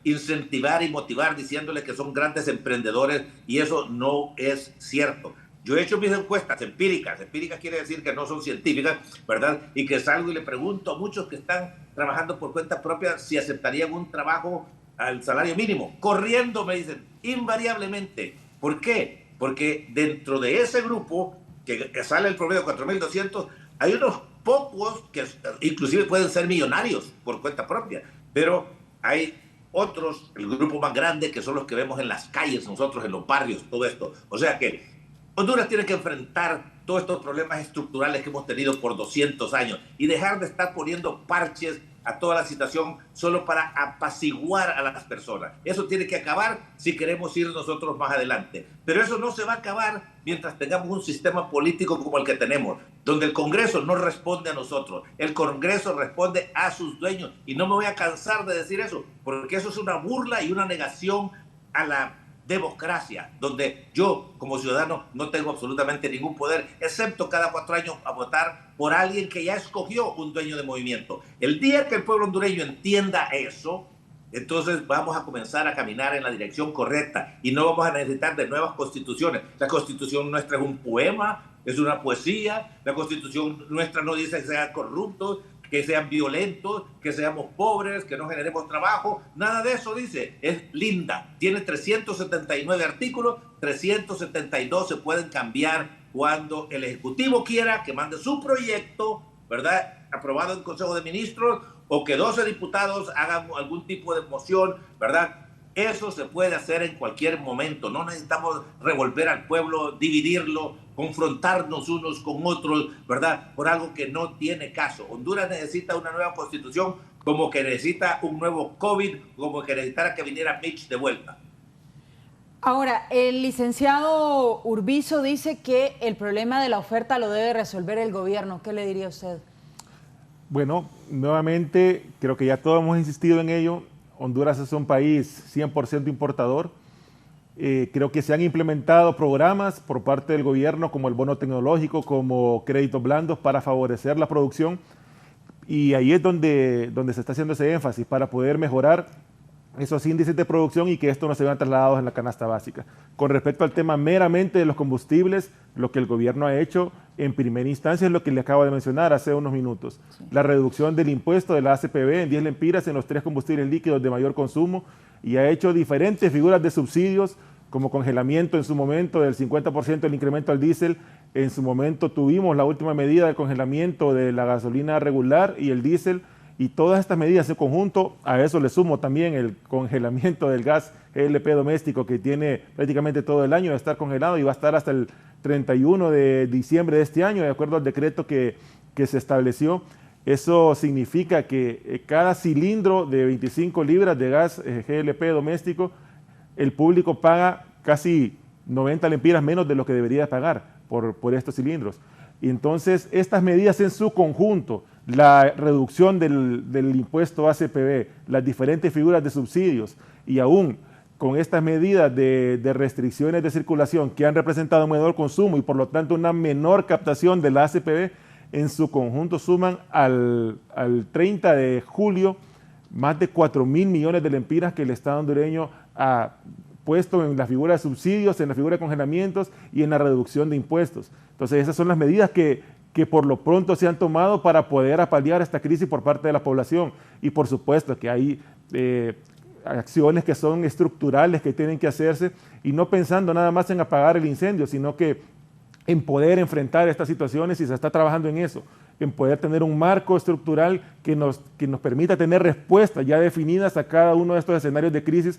incentivar y motivar diciéndoles que son grandes emprendedores, y eso no es cierto. Yo he hecho mis encuestas empíricas quiere decir que no son científicas, ¿verdad? Y que salgo y le pregunto a muchos que están trabajando por cuenta propia si aceptarían un trabajo al salario mínimo. Corriendo me dicen, invariablemente. ¿Por qué? Porque dentro de ese grupo que sale el promedio de 4.200, hay unos pocos que inclusive pueden ser millonarios por cuenta propia, pero hay otros, el grupo más grande, que son los que vemos en las calles, nosotros en los barrios, todo esto. O sea que Honduras tiene que enfrentar todos estos problemas estructurales que hemos tenido por 200 años y dejar de estar poniendo parches a toda la situación solo para apaciguar a las personas. Eso tiene que acabar si queremos ir nosotros más adelante. Pero eso no se va a acabar mientras tengamos un sistema político como el que tenemos, donde el Congreso no responde a nosotros, el Congreso responde a sus dueños. Y no me voy a cansar de decir eso, porque eso es una burla y una negación a la democracia, donde yo como ciudadano no tengo absolutamente ningún poder, excepto cada 4 años a votar por alguien que ya escogió un dueño de movimiento. El día que el pueblo hondureño entienda eso, entonces vamos a comenzar a caminar en la dirección correcta y no vamos a necesitar de nuevas constituciones. La constitución nuestra es un poema, es una poesía. La constitución nuestra no dice que sean corruptos, que sean violentos, que seamos pobres, que no generemos trabajo. Nada de eso dice. Es linda. Tiene 379 artículos, 372 se pueden cambiar cuando el Ejecutivo quiera, que mande su proyecto, ¿verdad?, aprobado en Consejo de Ministros, o que 12 diputados hagan algún tipo de moción, ¿verdad? Eso se puede hacer en cualquier momento. No necesitamos revolver al pueblo, dividirlo, confrontarnos unos con otros, ¿verdad?, por algo que no tiene caso. Honduras necesita una nueva constitución, como que necesita un nuevo COVID, como que necesitara que viniera Mitch de vuelta. Ahora, el licenciado Urbizo dice que el problema de la oferta lo debe resolver el gobierno. ¿Qué le diría usted? Bueno, nuevamente, creo que ya todos hemos insistido en ello. Honduras es un país 100% importador. Creo que se han implementado programas por parte del gobierno como el bono tecnológico, como créditos blandos para favorecer la producción. Y ahí es donde se está haciendo ese énfasis para poder mejorar esos índices de producción y que esto no se vean trasladados en la canasta básica. Con respecto al tema meramente de los combustibles, lo que el gobierno ha hecho en primera instancia es lo que le acabo de mencionar hace unos minutos. Sí. La reducción del impuesto de la ACPB en 10 lempiras en los 3 combustibles líquidos de mayor consumo, y ha hecho diferentes figuras de subsidios, como congelamiento en su momento del 50% del incremento al diésel. En su momento tuvimos la última medida de congelamiento de la gasolina regular y el diésel, y todas estas medidas en conjunto, a eso le sumo también el congelamiento del gas GLP doméstico, que tiene prácticamente todo el año de estar congelado y va a estar hasta el 31 de diciembre de este año, de acuerdo al decreto que se estableció. Eso significa que cada cilindro de 25 libras de gas GLP doméstico, el público paga casi 90 lempiras menos de lo que debería pagar por estos cilindros. Y entonces estas medidas en su conjunto, la reducción del impuesto ACPB, las diferentes figuras de subsidios, y aún con estas medidas de restricciones de circulación que han representado un menor consumo y por lo tanto una menor captación de la ACPB, en su conjunto suman al 30 de julio más de 4.000 millones de lempiras que el Estado hondureño ha puesto en la figura de subsidios, en la figura de congelamientos y en la reducción de impuestos. Entonces esas son las medidas que por lo pronto se han tomado para poder apalear esta crisis por parte de la población. Y por supuesto que hay acciones que son estructurales que tienen que hacerse, y no pensando nada más en apagar el incendio, sino que en poder enfrentar estas situaciones, y se está trabajando en eso, en poder tener un marco estructural que nos permita tener respuestas ya definidas a cada uno de estos escenarios de crisis,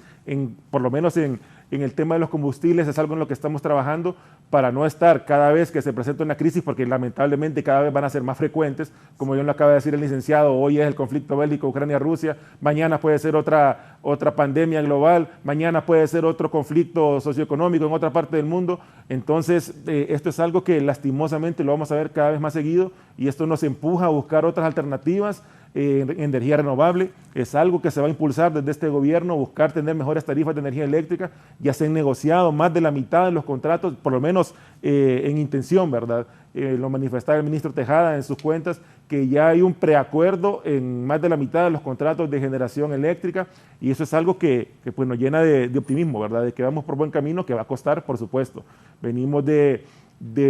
por lo menos en el tema de los combustibles. Es algo en lo que estamos trabajando para no estar cada vez que se presenta una crisis, porque lamentablemente cada vez van a ser más frecuentes, como yo lo acaba de decir el licenciado, hoy es el conflicto bélico Ucrania-Rusia, mañana puede ser otra pandemia global, mañana puede ser otro conflicto socioeconómico en otra parte del mundo. Entonces esto es algo que lastimosamente lo vamos a ver cada vez más seguido, y esto nos empuja a buscar otras alternativas. Energía renovable es algo que se va a impulsar desde este gobierno, buscar tener mejores tarifas de energía eléctrica. Ya se han negociado más de la mitad de los contratos, por lo menos en intención, ¿verdad? Lo manifestaba el ministro Tejada en sus cuentas, que ya hay un preacuerdo en más de la mitad de los contratos de generación eléctrica, y eso es algo que pues nos llena de optimismo, ¿verdad? De que vamos por buen camino, que va a costar, por supuesto. Venimos de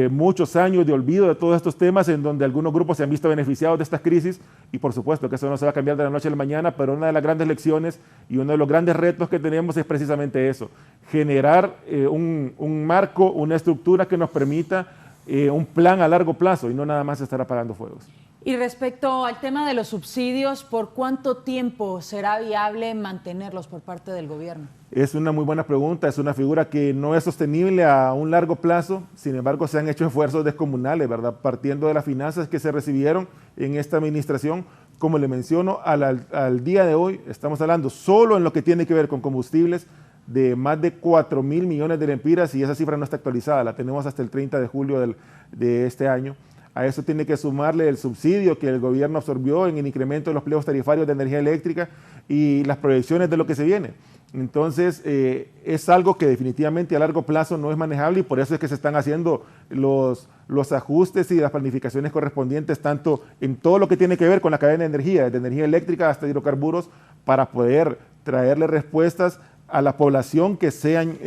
muchos años de olvido de todos estos temas, en donde algunos grupos se han visto beneficiados de estas crisis, y por supuesto que eso no se va a cambiar de la noche a la mañana, pero una de las grandes lecciones y uno de los grandes retos que tenemos es precisamente eso: generar un marco, una estructura que nos permita un plan a largo plazo y no nada más estar apagando fuegos. Y respecto al tema de los subsidios, ¿por cuánto tiempo será viable mantenerlos por parte del gobierno? Es una muy buena pregunta, es una figura que no es sostenible a un largo plazo. Sin embargo, se han hecho esfuerzos descomunales, ¿verdad? Partiendo de las finanzas que se recibieron en esta administración. Como le menciono, al día de hoy estamos hablando solo en lo que tiene que ver con combustibles de más de 4.000 millones de lempiras, y esa cifra no está actualizada, la tenemos hasta el 30 de julio de este año. A eso tiene que sumarle el subsidio que el gobierno absorbió en el incremento de los pliegos tarifarios de energía eléctrica y las proyecciones de lo que se viene. Entonces, es algo que definitivamente a largo plazo no es manejable y por eso es que se están haciendo los ajustes y las planificaciones correspondientes, tanto en todo lo que tiene que ver con la cadena de energía, desde energía eléctrica hasta hidrocarburos, para poder traerle respuestas a la población que sean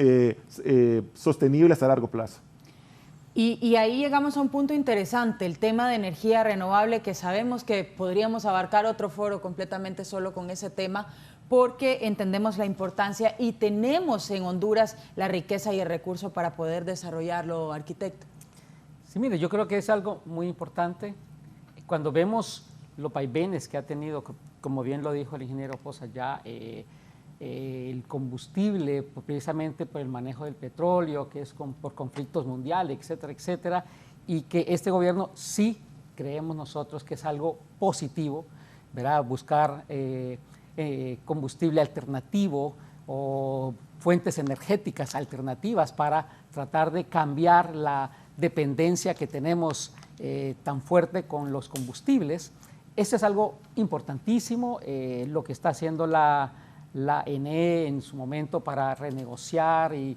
sostenibles a largo plazo. Y ahí llegamos a un punto interesante, el tema de energía renovable, que sabemos que podríamos abarcar otro foro completamente solo con ese tema, porque entendemos la importancia y tenemos en Honduras la riqueza y el recurso para poder desarrollarlo, arquitecto. Sí, mire, yo creo que es algo muy importante. Cuando vemos los vaivenes que ha tenido, como bien lo dijo el ingeniero Poza ya, el combustible, precisamente por el manejo del petróleo, que es por conflictos mundiales, etcétera, etcétera, y que este gobierno sí creemos nosotros que es algo positivo, ¿verdad? Buscar combustible alternativo o fuentes energéticas alternativas para tratar de cambiar la dependencia que tenemos tan fuerte con los combustibles. Eso es algo importantísimo, lo que está haciendo la ENE en su momento para renegociar, y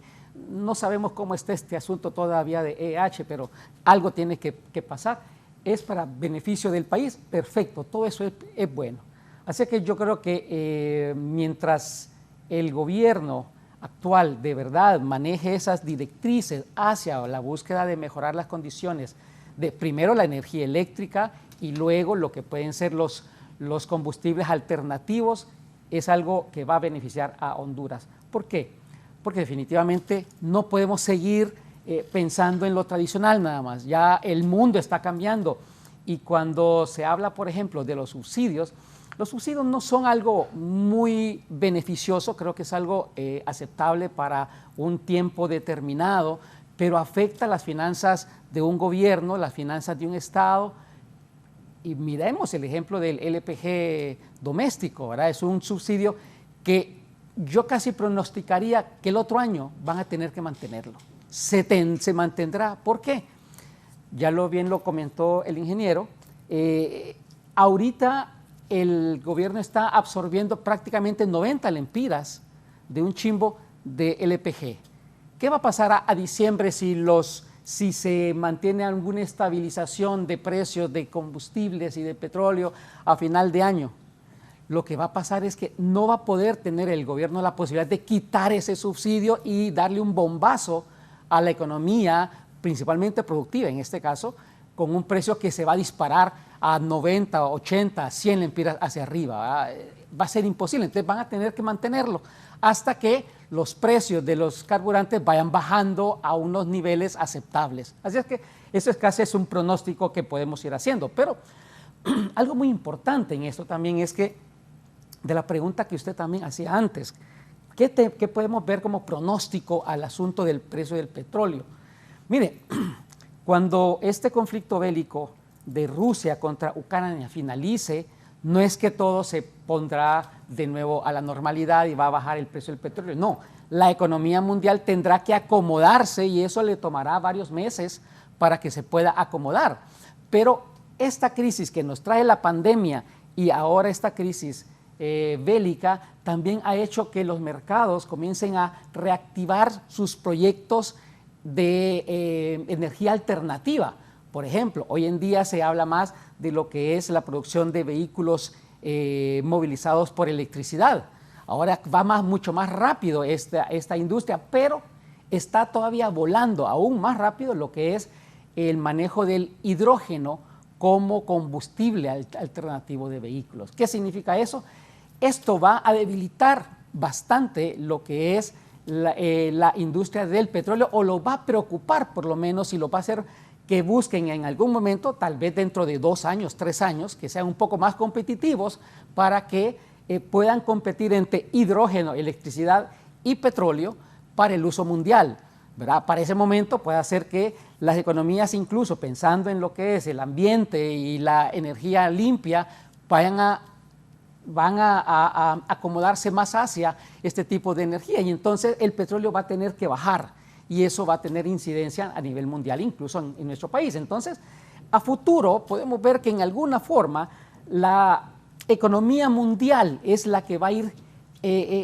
no sabemos cómo está este asunto todavía de EH, pero algo tiene que pasar. Es para beneficio del país, perfecto, todo eso es bueno. Así que yo creo que mientras el gobierno actual de verdad maneje esas directrices hacia la búsqueda de mejorar las condiciones de primero la energía eléctrica y luego lo que pueden ser los combustibles alternativos, es algo que va a beneficiar a Honduras. ¿Por qué? Porque definitivamente no podemos seguir pensando en lo tradicional nada más. Ya el mundo está cambiando y cuando se habla, por ejemplo, de los subsidios no son algo muy beneficioso, creo que es algo aceptable para un tiempo determinado, pero afecta las finanzas de un gobierno, las finanzas de un Estado. Y miremos el ejemplo del LPG doméstico, ¿verdad? Es un subsidio que yo casi pronosticaría que el otro año van a tener que mantenerlo. Se mantendrá. ¿Por qué? Ya bien lo comentó el ingeniero. Ahorita el gobierno está absorbiendo prácticamente 90 lempiras de un chimbo de LPG. ¿Qué va a pasar a diciembre si se mantiene alguna estabilización de precios de combustibles y de petróleo a final de año? Lo que va a pasar es que no va a poder tener el gobierno la posibilidad de quitar ese subsidio y darle un bombazo a la economía, principalmente productiva en este caso, con un precio que se va a disparar a 90, 80, 100 lempiras hacia arriba. Va a ser imposible, entonces van a tener que mantenerlo hasta que los precios de los carburantes vayan bajando a unos niveles aceptables. Así es que eso es casi un pronóstico que podemos ir haciendo. Pero algo muy importante en esto también es que, de la pregunta que usted también hacía antes, ¿qué podemos ver como pronóstico al asunto del precio del petróleo? Mire, cuando este conflicto bélico de Rusia contra Ucrania finalice, no es que todo se pondrá de nuevo a la normalidad y va a bajar el precio del petróleo. No, la economía mundial tendrá que acomodarse y eso le tomará varios meses para que se pueda acomodar. Pero esta crisis que nos trae la pandemia y ahora esta crisis bélica también ha hecho que los mercados comiencen a reactivar sus proyectos de energía alternativa. Por ejemplo, hoy en día se habla más de lo que es la producción de vehículos movilizados por electricidad. Ahora va mucho más rápido esta industria, pero está todavía volando aún más rápido lo que es el manejo del hidrógeno como combustible alternativo de vehículos. ¿Qué significa eso? Esto va a debilitar bastante lo que es la industria del petróleo, o lo va a preocupar por lo menos, y lo va a hacer que busquen en algún momento, tal vez dentro de 2 años, 3 años, que sean un poco más competitivos para que puedan competir entre hidrógeno, electricidad y petróleo para el uso mundial, ¿verdad? Para ese momento puede hacer que las economías, incluso pensando en lo que es el ambiente y la energía limpia, van a acomodarse más hacia este tipo de energía, y entonces el petróleo va a tener que bajar y eso va a tener incidencia a nivel mundial, incluso en nuestro país. Entonces, a futuro podemos ver que en alguna forma la economía mundial es la que va a ir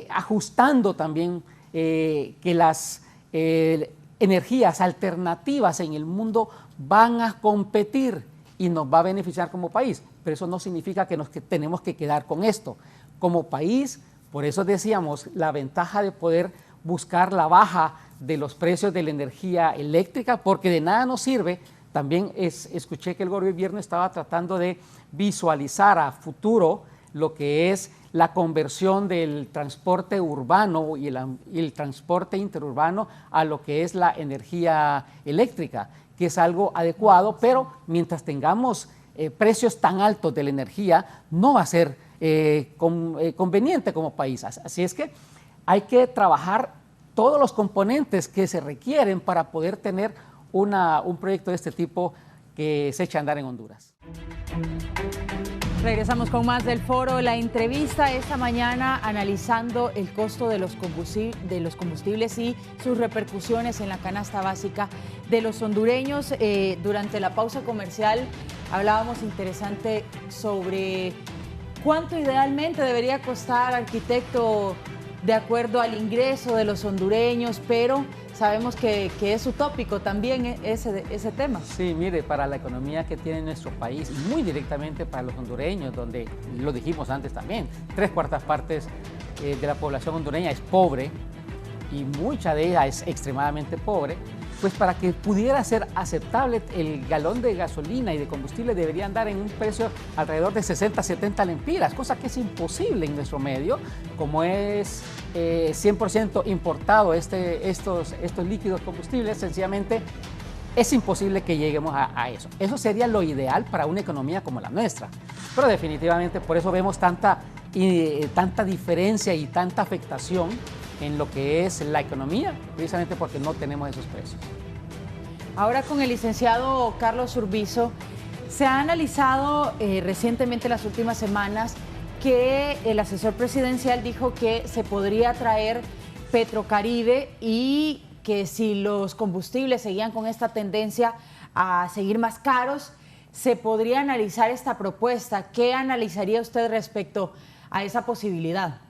ajustando también que las energías alternativas en el mundo van a competir y nos va a beneficiar como país. Pero eso no significa que nos tenemos que quedar con esto. Como país, por eso decíamos, la ventaja de poder buscar la baja de los precios de la energía eléctrica, porque de nada nos sirve. También escuché que el gobierno estaba tratando de visualizar a futuro lo que es la conversión del transporte urbano y el transporte interurbano a lo que es la energía eléctrica, que es algo adecuado, pero mientras tengamos precios tan altos de la energía, no va a ser conveniente como país. Así es que hay que trabajar todos los componentes que se requieren para poder tener un proyecto de este tipo que se echa a andar en Honduras. Regresamos con más del foro. La entrevista esta mañana analizando el costo de los combustibles y sus repercusiones en la canasta básica de los hondureños. Durante la pausa comercial hablábamos interesante sobre cuánto idealmente debería costar, arquitecto, de acuerdo al ingreso de los hondureños, pero sabemos que es utópico también ese tema. Sí, mire, para la economía que tiene nuestro país y muy directamente para los hondureños, donde lo dijimos antes también, 3/4 partes de la población hondureña es pobre y mucha de ella es extremadamente pobre, pues para que pudiera ser aceptable el galón de gasolina y de combustible debería andar en un precio alrededor de 60, 70 lempiras, cosa que es imposible en nuestro medio, como es 100% importado estos líquidos combustibles, sencillamente es imposible que lleguemos a eso. Eso sería lo ideal para una economía como la nuestra, pero definitivamente por eso vemos tanta diferencia y tanta afectación en lo que es la economía, precisamente porque no tenemos esos precios. Ahora con el licenciado Carlos Urbizo, se ha analizado recientemente, en las últimas semanas, que el asesor presidencial dijo que se podría traer Petrocaribe y que si los combustibles seguían con esta tendencia a seguir más caros, se podría analizar esta propuesta. ¿Qué analizaría usted respecto a esa posibilidad?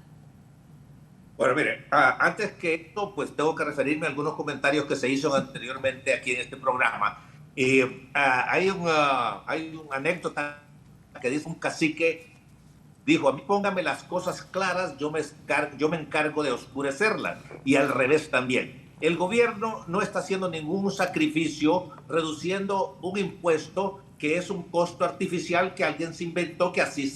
Bueno, mire, antes que esto, pues tengo que referirme a algunos comentarios que se hizo anteriormente aquí en este programa. Hay una anécdota que dice un cacique, dijo, a mí póngame las cosas claras, yo me encargo de oscurecerlas, y al revés también. El gobierno no está haciendo ningún sacrificio reduciendo un impuesto que es un costo artificial que alguien se inventó que así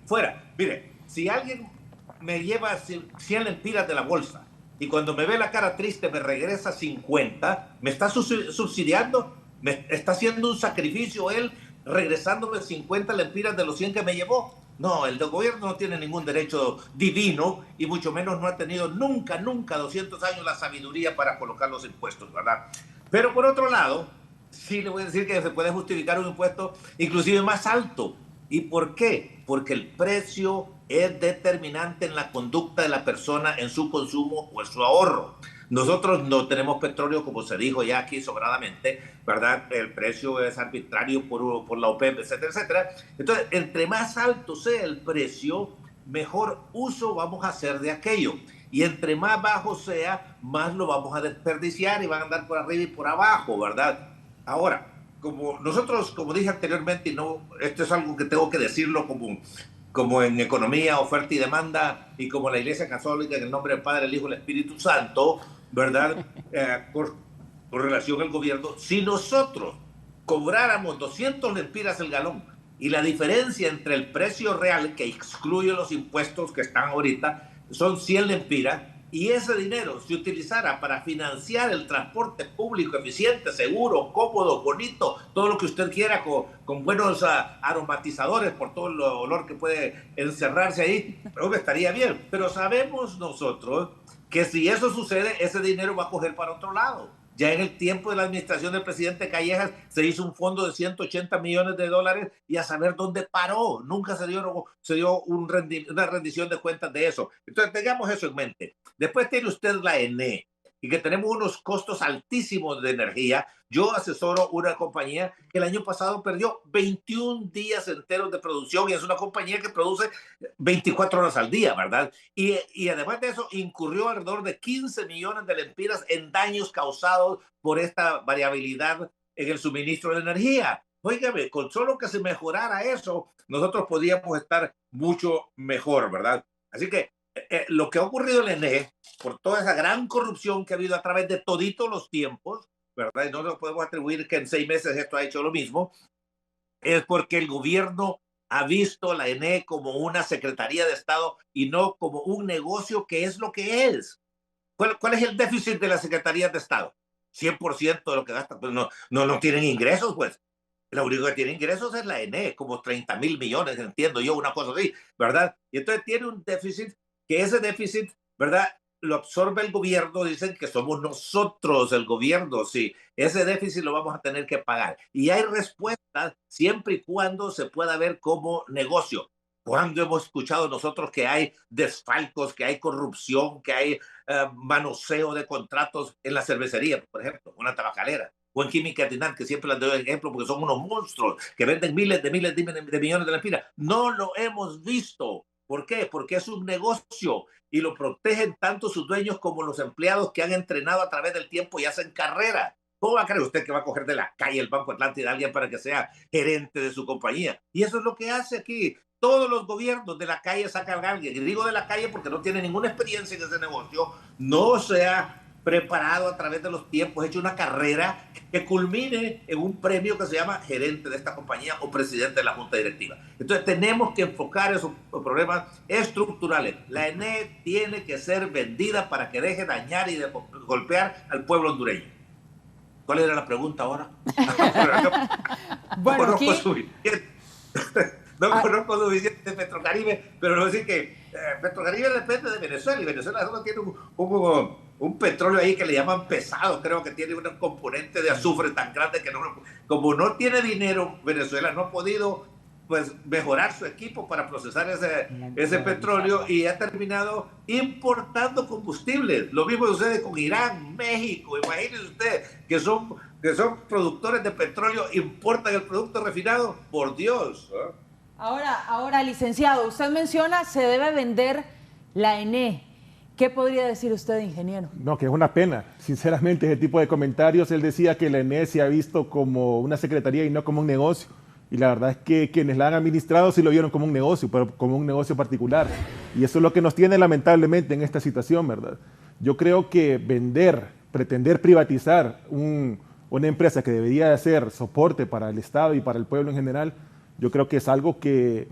fuera. Mire, si alguien me lleva 100 lempiras de la bolsa y cuando me ve la cara triste me regresa 50, me está subsidiando, me está haciendo un sacrificio él regresándome 50 lempiras de los 100 que me llevó. No, el gobierno no tiene ningún derecho divino y mucho menos no ha tenido nunca 200 años la sabiduría para colocar los impuestos, ¿verdad? Pero por otro lado, sí le voy a decir que se puede justificar un impuesto inclusive más alto. ¿Y por qué? Porque el precio es determinante en la conducta de la persona en su consumo o en su ahorro. Nosotros no tenemos petróleo, como se dijo ya aquí sobradamente, ¿verdad? El precio es arbitrario por la OPEP, etcétera, etcétera. Entonces, entre más alto sea el precio, mejor uso vamos a hacer de aquello. Y entre más bajo sea, más lo vamos a desperdiciar y van a andar por arriba y por abajo, ¿verdad? Ahora, como nosotros, como dije anteriormente, y no, esto es algo que tengo que decirlo como en economía, oferta y demanda, y como la Iglesia Católica, en el nombre del Padre, el Hijo y el Espíritu Santo, ¿verdad? Por relación al gobierno, si nosotros cobráramos 200 lempiras el galón y la diferencia entre el precio real, que excluye los impuestos que están ahorita, son 100 lempiras, y ese dinero se utilizara para financiar el transporte público eficiente, seguro, cómodo, bonito, todo lo que usted quiera, con buenos aromatizadores por todo el olor que puede encerrarse ahí, creo que estaría bien. Pero sabemos nosotros que si eso sucede, ese dinero va a coger para otro lado. Ya en el tiempo de la administración del presidente Callejas se hizo un fondo de 180 millones de dólares y a saber dónde paró. Nunca se dio una rendición de cuentas de eso. Entonces tengamos eso en mente. Después tiene usted la ENE. y que tenemos unos costos altísimos de energía. Yo asesoro una compañía que el año pasado perdió 21 días enteros de producción y es una compañía que produce 24 horas al día, ¿verdad? Y además de eso, incurrió alrededor de 15 millones de lempiras en daños causados por esta variabilidad en el suministro de energía. Óigame, con solo que se mejorara eso, nosotros podríamos estar mucho mejor, ¿verdad? Así que lo que ha ocurrido en el ENE, por toda esa gran corrupción que ha habido a través de toditos los tiempos, ¿verdad? Y no nos podemos atribuir que en 6 meses esto ha hecho lo mismo, es porque el gobierno ha visto la ENE como una secretaría de Estado y no como un negocio, que es lo que es. ¿Cuál es el déficit de la Secretaría de Estado? 100% de lo que gasta, pues no tienen ingresos, pues. Lo único que tiene ingresos es la ENE, como 30,000 millones, entiendo yo, una cosa así, ¿verdad? Y entonces tiene un déficit, que ese déficit, ¿verdad?, lo absorbe el gobierno. Dicen que somos nosotros el gobierno, sí. Ese déficit lo vamos a tener que pagar. Y hay respuestas siempre y cuando se pueda ver como negocio. ¿Cuándo hemos escuchado nosotros que hay desfalcos, que hay corrupción, que hay manoseo de contratos en la cervecería, por ejemplo, una tabacalera? O en Química Tinán, que siempre les doy ejemplo porque son unos monstruos que venden miles de millones de lempiras. No lo hemos visto. ¿Por qué? Porque es un negocio y lo protegen tanto sus dueños como los empleados que han entrenado a través del tiempo y hacen carrera. ¿Cómo va a creer usted que va a coger de la calle el Banco Atlántida a alguien para que sea gerente de su compañía? Y eso es lo que hace aquí. Todos los gobiernos de la calle sacan a alguien. Y digo de la calle porque no tiene ninguna experiencia en ese negocio, no se ha preparado a través de los tiempos, hecho una carrera que culmine en un premio que se llama gerente de esta compañía o presidente de la junta directiva. Entonces tenemos que enfocar esos problemas estructurales. La ENE tiene que ser vendida para que deje dañar y golpear al pueblo hondureño. ¿Cuál era la pregunta ahora? Bueno, conozco aquí... suficiente. No conozco suficiente de Petrocaribe, pero no decir que Petrocaribe depende de Venezuela y Venezuela solo tiene un petróleo ahí que le llaman pesado, creo que tiene un componente de azufre tan grande que como no tiene dinero, Venezuela no ha podido pues mejorar su equipo para procesar ese petróleo y ha terminado importando combustibles. Lo mismo sucede con Irán, México. Imagínense usted que son productores de petróleo, importan el producto refinado. Por Dios, ¿eh? Ahora, licenciado, usted menciona se debe vender la ENE. ¿Qué podría decir usted, ingeniero? No, que es una pena. Sinceramente, ese tipo de comentarios, él decía que la ENE se ha visto como una secretaría y no como un negocio. Y la verdad es que quienes la han administrado sí lo vieron como un negocio, pero como un negocio particular. Y eso es lo que nos tiene lamentablemente en esta situación, ¿verdad? Yo creo que pretender privatizar una empresa que debería de ser soporte para el Estado y para el pueblo en general, yo creo que es algo que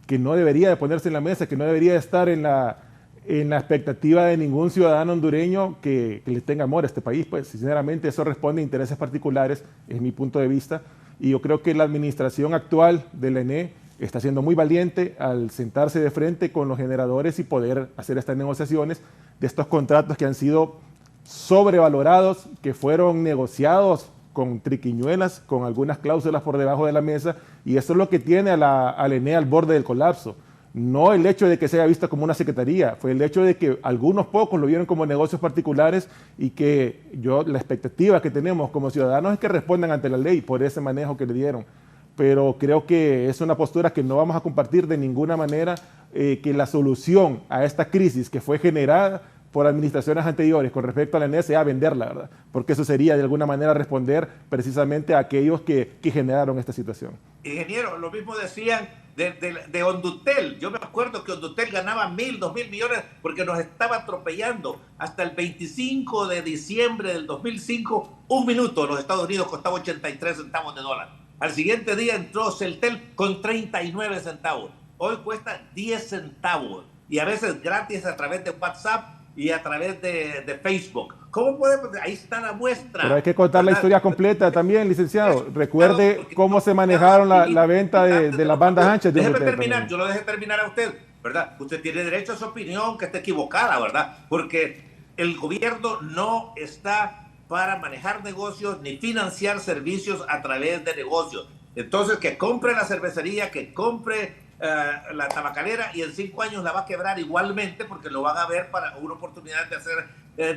no debería de ponerse en la mesa, que no debería de estar en la expectativa de ningún ciudadano hondureño que le tenga amor a este país. Pues sinceramente eso responde a intereses particulares, es mi punto de vista, y yo creo que la administración actual de la ENE está siendo muy valiente al sentarse de frente con los generadores y poder hacer estas negociaciones de estos contratos que han sido sobrevalorados, que fueron negociados con triquiñuelas, con algunas cláusulas por debajo de la mesa, y eso es lo que tiene a la ENE al borde del colapso. No el hecho de que se haya visto como una secretaría, fue el hecho de que algunos pocos lo vieron como negocios particulares y que la expectativa que tenemos como ciudadanos es que respondan ante la ley por ese manejo que le dieron. Pero creo que es una postura que no vamos a compartir de ninguna manera, que la solución a esta crisis que fue generada por administraciones anteriores con respecto a la ENE sea venderla, ¿verdad? Porque eso sería de alguna manera responder precisamente a aquellos que generaron esta situación. Ingeniero, lo mismo decían de Hondutel. Yo me acuerdo que Hondutel ganaba 1,000, 2,000 millones porque nos estaba atropellando. Hasta el 25 de diciembre del 2005, un minuto en los Estados Unidos costaba 83 centavos de dólar. Al siguiente día entró Celtel con 39 centavos. Hoy cuesta 10 centavos y a veces gratis a través de WhatsApp y a través de Facebook. ¿Cómo podemos? Ahí está la muestra. Pero hay que contar la historia completa también, licenciado. Recuerde cómo se manejaron la venta de las bandas anchas. Déjeme terminar, yo lo dejé terminar a usted, ¿verdad? Usted tiene derecho a su opinión, que esté equivocada, ¿verdad? Porque el gobierno no está para manejar negocios ni financiar servicios a través de negocios. Entonces, que compre la cervecería, que compre la tabacalera y en 5 años la va a quebrar igualmente porque lo van a ver para una oportunidad de hacer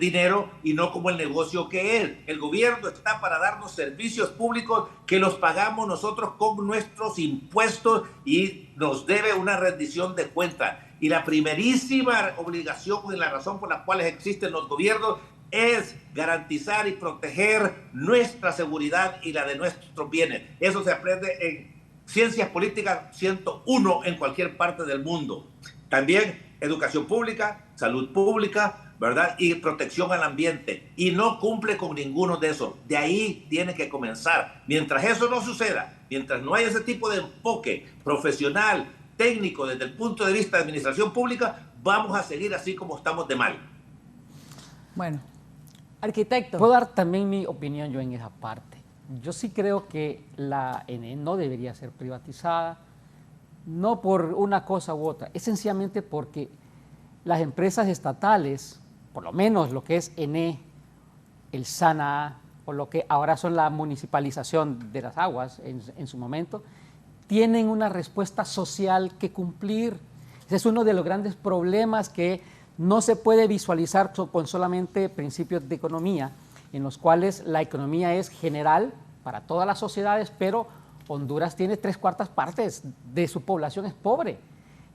dinero y no como el negocio que es. El gobierno está para darnos servicios públicos que los pagamos nosotros con nuestros impuestos y nos debe una rendición de cuentas. Y la primerísima obligación y la razón por la cual existen los gobiernos es garantizar y proteger nuestra seguridad y la de nuestros bienes. Eso se aprende en Ciencias Políticas 101 en cualquier parte del mundo. También educación pública, salud pública, ¿verdad? Y protección al ambiente. Y no cumple con ninguno de esos. De ahí tiene que comenzar. Mientras eso no suceda, mientras no haya ese tipo de enfoque profesional, técnico, desde el punto de vista de administración pública, vamos a seguir así como estamos de mal. Bueno, arquitecto. Puedo dar también mi opinión yo en esa parte. Yo sí creo que la ENE no debería ser privatizada, no por una cosa u otra, es sencillamente porque las empresas estatales, por lo menos lo que es ENE, el SANA, o lo que ahora son la municipalización de las aguas en su momento, tienen una respuesta social que cumplir. Ese es uno de los grandes problemas que no se puede visualizar con solamente principios de economía, en los cuales la economía es general para todas las sociedades, pero Honduras tiene 3/4 partes de su población es pobre.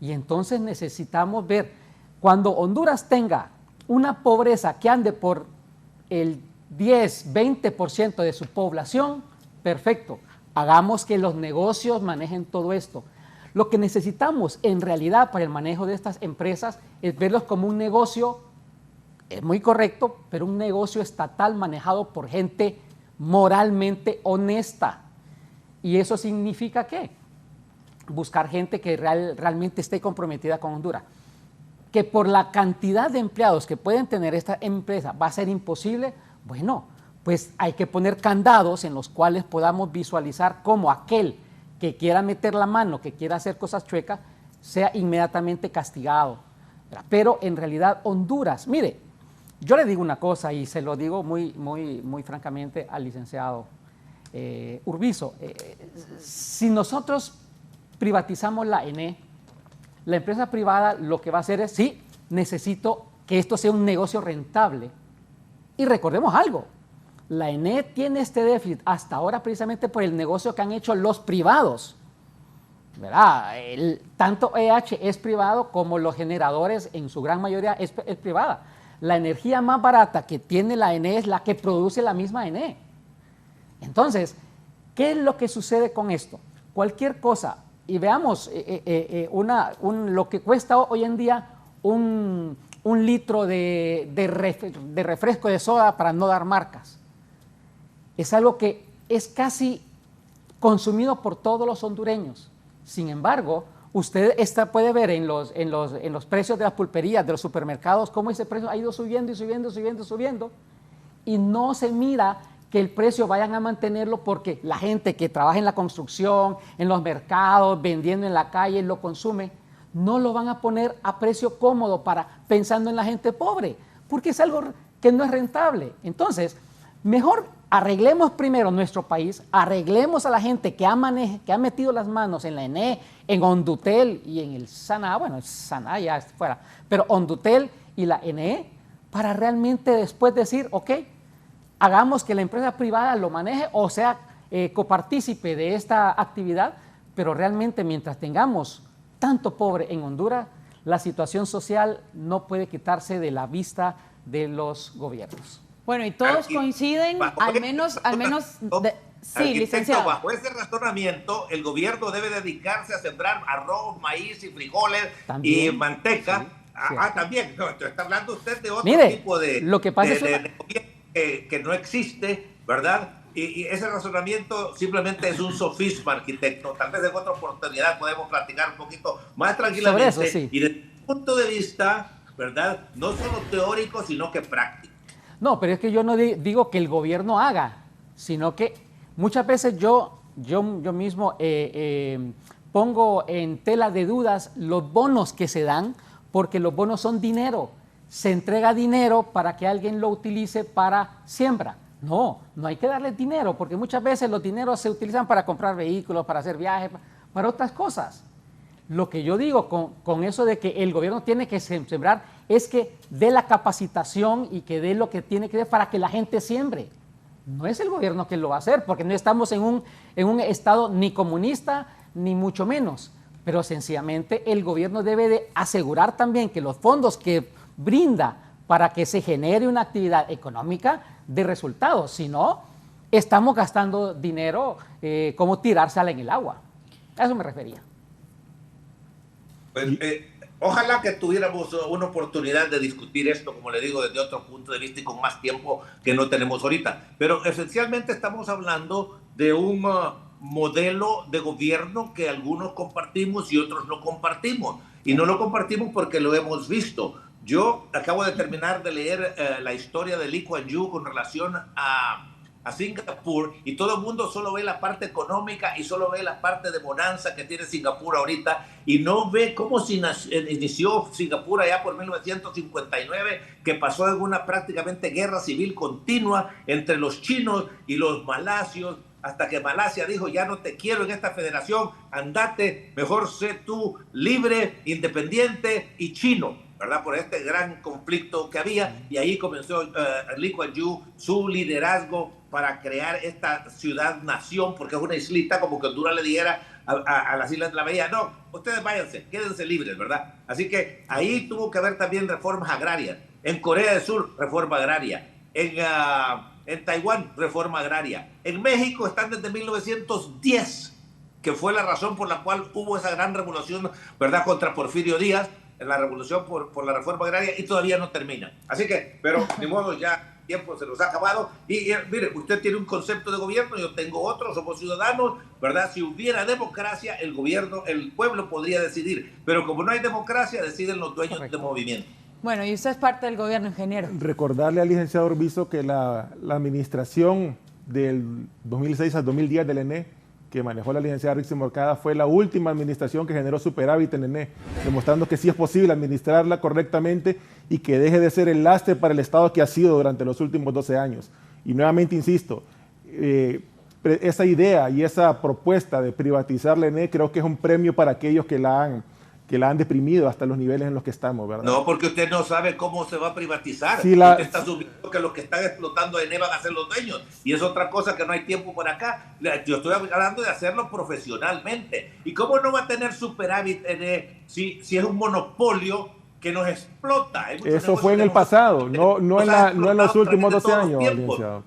Y entonces necesitamos ver, cuando Honduras tenga una pobreza que ande por el 10, 20% de su población, perfecto, hagamos que los negocios manejen todo esto. Lo que necesitamos en realidad para el manejo de estas empresas es verlos como un negocio, es muy correcto, pero un negocio estatal manejado por gente moralmente honesta. ¿Y eso significa qué? Buscar gente que realmente esté comprometida con Honduras. Que por la cantidad de empleados que pueden tener esta empresa va a ser imposible, bueno, pues hay que poner candados en los cuales podamos visualizar cómo aquel que quiera meter la mano, que quiera hacer cosas chuecas, sea inmediatamente castigado. Pero en realidad Honduras, mire, yo le digo una cosa y se lo digo muy francamente al licenciado Urbizo. Si nosotros privatizamos la ENE, la empresa privada lo que va a hacer es, sí, necesito que esto sea un negocio rentable. Y recordemos algo, la ENE tiene este déficit hasta ahora precisamente por el negocio que han hecho los privados, ¿verdad? Tanto EH es privado como los generadores en su gran mayoría es privada. La energía más barata que tiene la ENE es la que produce la misma ENE. Entonces, ¿qué es lo que sucede con esto? Cualquier cosa, y veamos lo que cuesta hoy en día un litro de refresco de soda, para no dar marcas. Es algo que es casi consumido por todos los hondureños. Sin embargo, usted puede ver en los precios de las pulperías, de los supermercados, cómo ese precio ha ido subiendo y subiendo, y no se mira que el precio vayan a mantenerlo porque la gente que trabaja en la construcción, en los mercados, vendiendo en la calle, lo consume, no lo van a poner a precio cómodo pensando en la gente pobre, porque es algo que no es rentable. Entonces, mejor arreglemos primero nuestro país, arreglemos a la gente que ha metido las manos en la ENE, en Hondutel y en el SANA, bueno, el SANA ya es fuera, pero Hondutel y la ENE, para realmente después decir, ok, hagamos que la empresa privada lo maneje o sea copartícipe de esta actividad, pero realmente mientras tengamos tanto pobre en Honduras, la situación social no puede quitarse de la vista de los gobiernos. Bueno, y todos coinciden, al menos sí, licenciado. Bajo ese razonamiento, el gobierno debe dedicarse a sembrar arroz, maíz y frijoles y manteca. Sí, también. No, está hablando usted de otro tipo de, lo que pasa de gobierno que no existe, ¿verdad? Y ese razonamiento simplemente es un sofisma, arquitecto. Tal vez en otra oportunidad podemos platicar un poquito más tranquilamente. Sobre eso, sí. Y desde el punto de vista, ¿verdad? No solo teórico, sino que práctico. No, pero es que yo no digo que el gobierno haga, sino que muchas veces yo mismo pongo en tela de dudas los bonos que se dan, porque los bonos son dinero. Se entrega dinero para que alguien lo utilice para siembra. No hay que darle dinero, porque muchas veces los dineros se utilizan para comprar vehículos, para hacer viajes, para otras cosas. Lo que yo digo con eso de que el gobierno tiene que sembrar es que dé la capacitación y que dé lo que tiene que ver para que la gente siembre. No es el gobierno quien lo va a hacer, porque no estamos en un estado ni comunista, ni mucho menos. Pero sencillamente el gobierno debe de asegurar también que los fondos que brinda para que se genere una actividad económica dé resultados. Si no, estamos gastando dinero como tirar sal en el agua. A eso me refería. Pues, ojalá que tuviéramos una oportunidad de discutir esto, como le digo, desde otro punto de vista y con más tiempo que no tenemos ahorita. Pero esencialmente estamos hablando de un modelo de gobierno que algunos compartimos y otros no compartimos. Y no lo compartimos porque lo hemos visto. Yo acabo de terminar de leer la historia de Lee Kuan Yew con relación a Singapur, y todo el mundo solo ve la parte económica y solo ve la parte de bonanza que tiene Singapur ahorita, y no ve cómo se inició Singapur allá por 1959, que pasó en una prácticamente guerra civil continua entre los chinos y los malasios, hasta que Malasia dijo: ya no te quiero en esta federación, andate, mejor sé tú libre, independiente y chino, ¿verdad? Por este gran conflicto que había, y ahí comenzó Lee Kuan Yew su liderazgo para crear esta ciudad-nación, porque es una islita, como que Honduras le dijera a las Islas de la Bahía: no, ustedes váyanse, quédense libres, ¿verdad? Así que ahí tuvo que haber también reformas agrarias. En Corea del Sur, reforma agraria. En Taiwán, reforma agraria. En México están desde 1910, que fue la razón por la cual hubo esa gran revolución, ¿verdad?, contra Porfirio Díaz, la revolución por la reforma agraria, y todavía no termina. Así que, pero de modo ya tiempo se nos ha acabado. Y mire, usted tiene un concepto de gobierno, yo tengo otro, somos ciudadanos, ¿verdad? Si hubiera democracia, el pueblo podría decidir, pero como no hay democracia, deciden los dueños del movimiento. Bueno, y usted es parte del gobierno, ingeniero. Recordarle al licenciado Orbizo que la administración del 2006 al 2010 del ENE, que manejó la licenciada Rixi Moncada, fue la última administración que generó superávit en ENE, demostrando que sí es posible administrarla correctamente y que deje de ser el lastre para el Estado que ha sido durante los últimos 12 años. Y nuevamente insisto, esa idea y esa propuesta de privatizar la ENE creo que es un premio para aquellos que la han deprimido hasta los niveles en los que estamos, ¿verdad? No, porque usted no sabe cómo se va a privatizar. Sí, usted está asumiendo que los que están explotando ENE van a ser los dueños. Y es otra cosa que no hay tiempo por acá. Yo estoy hablando de hacerlo profesionalmente. ¿Y cómo no va a tener superávit ENE si es un monopolio que nos explota? Eso fue en el pasado, no en los últimos 12 años.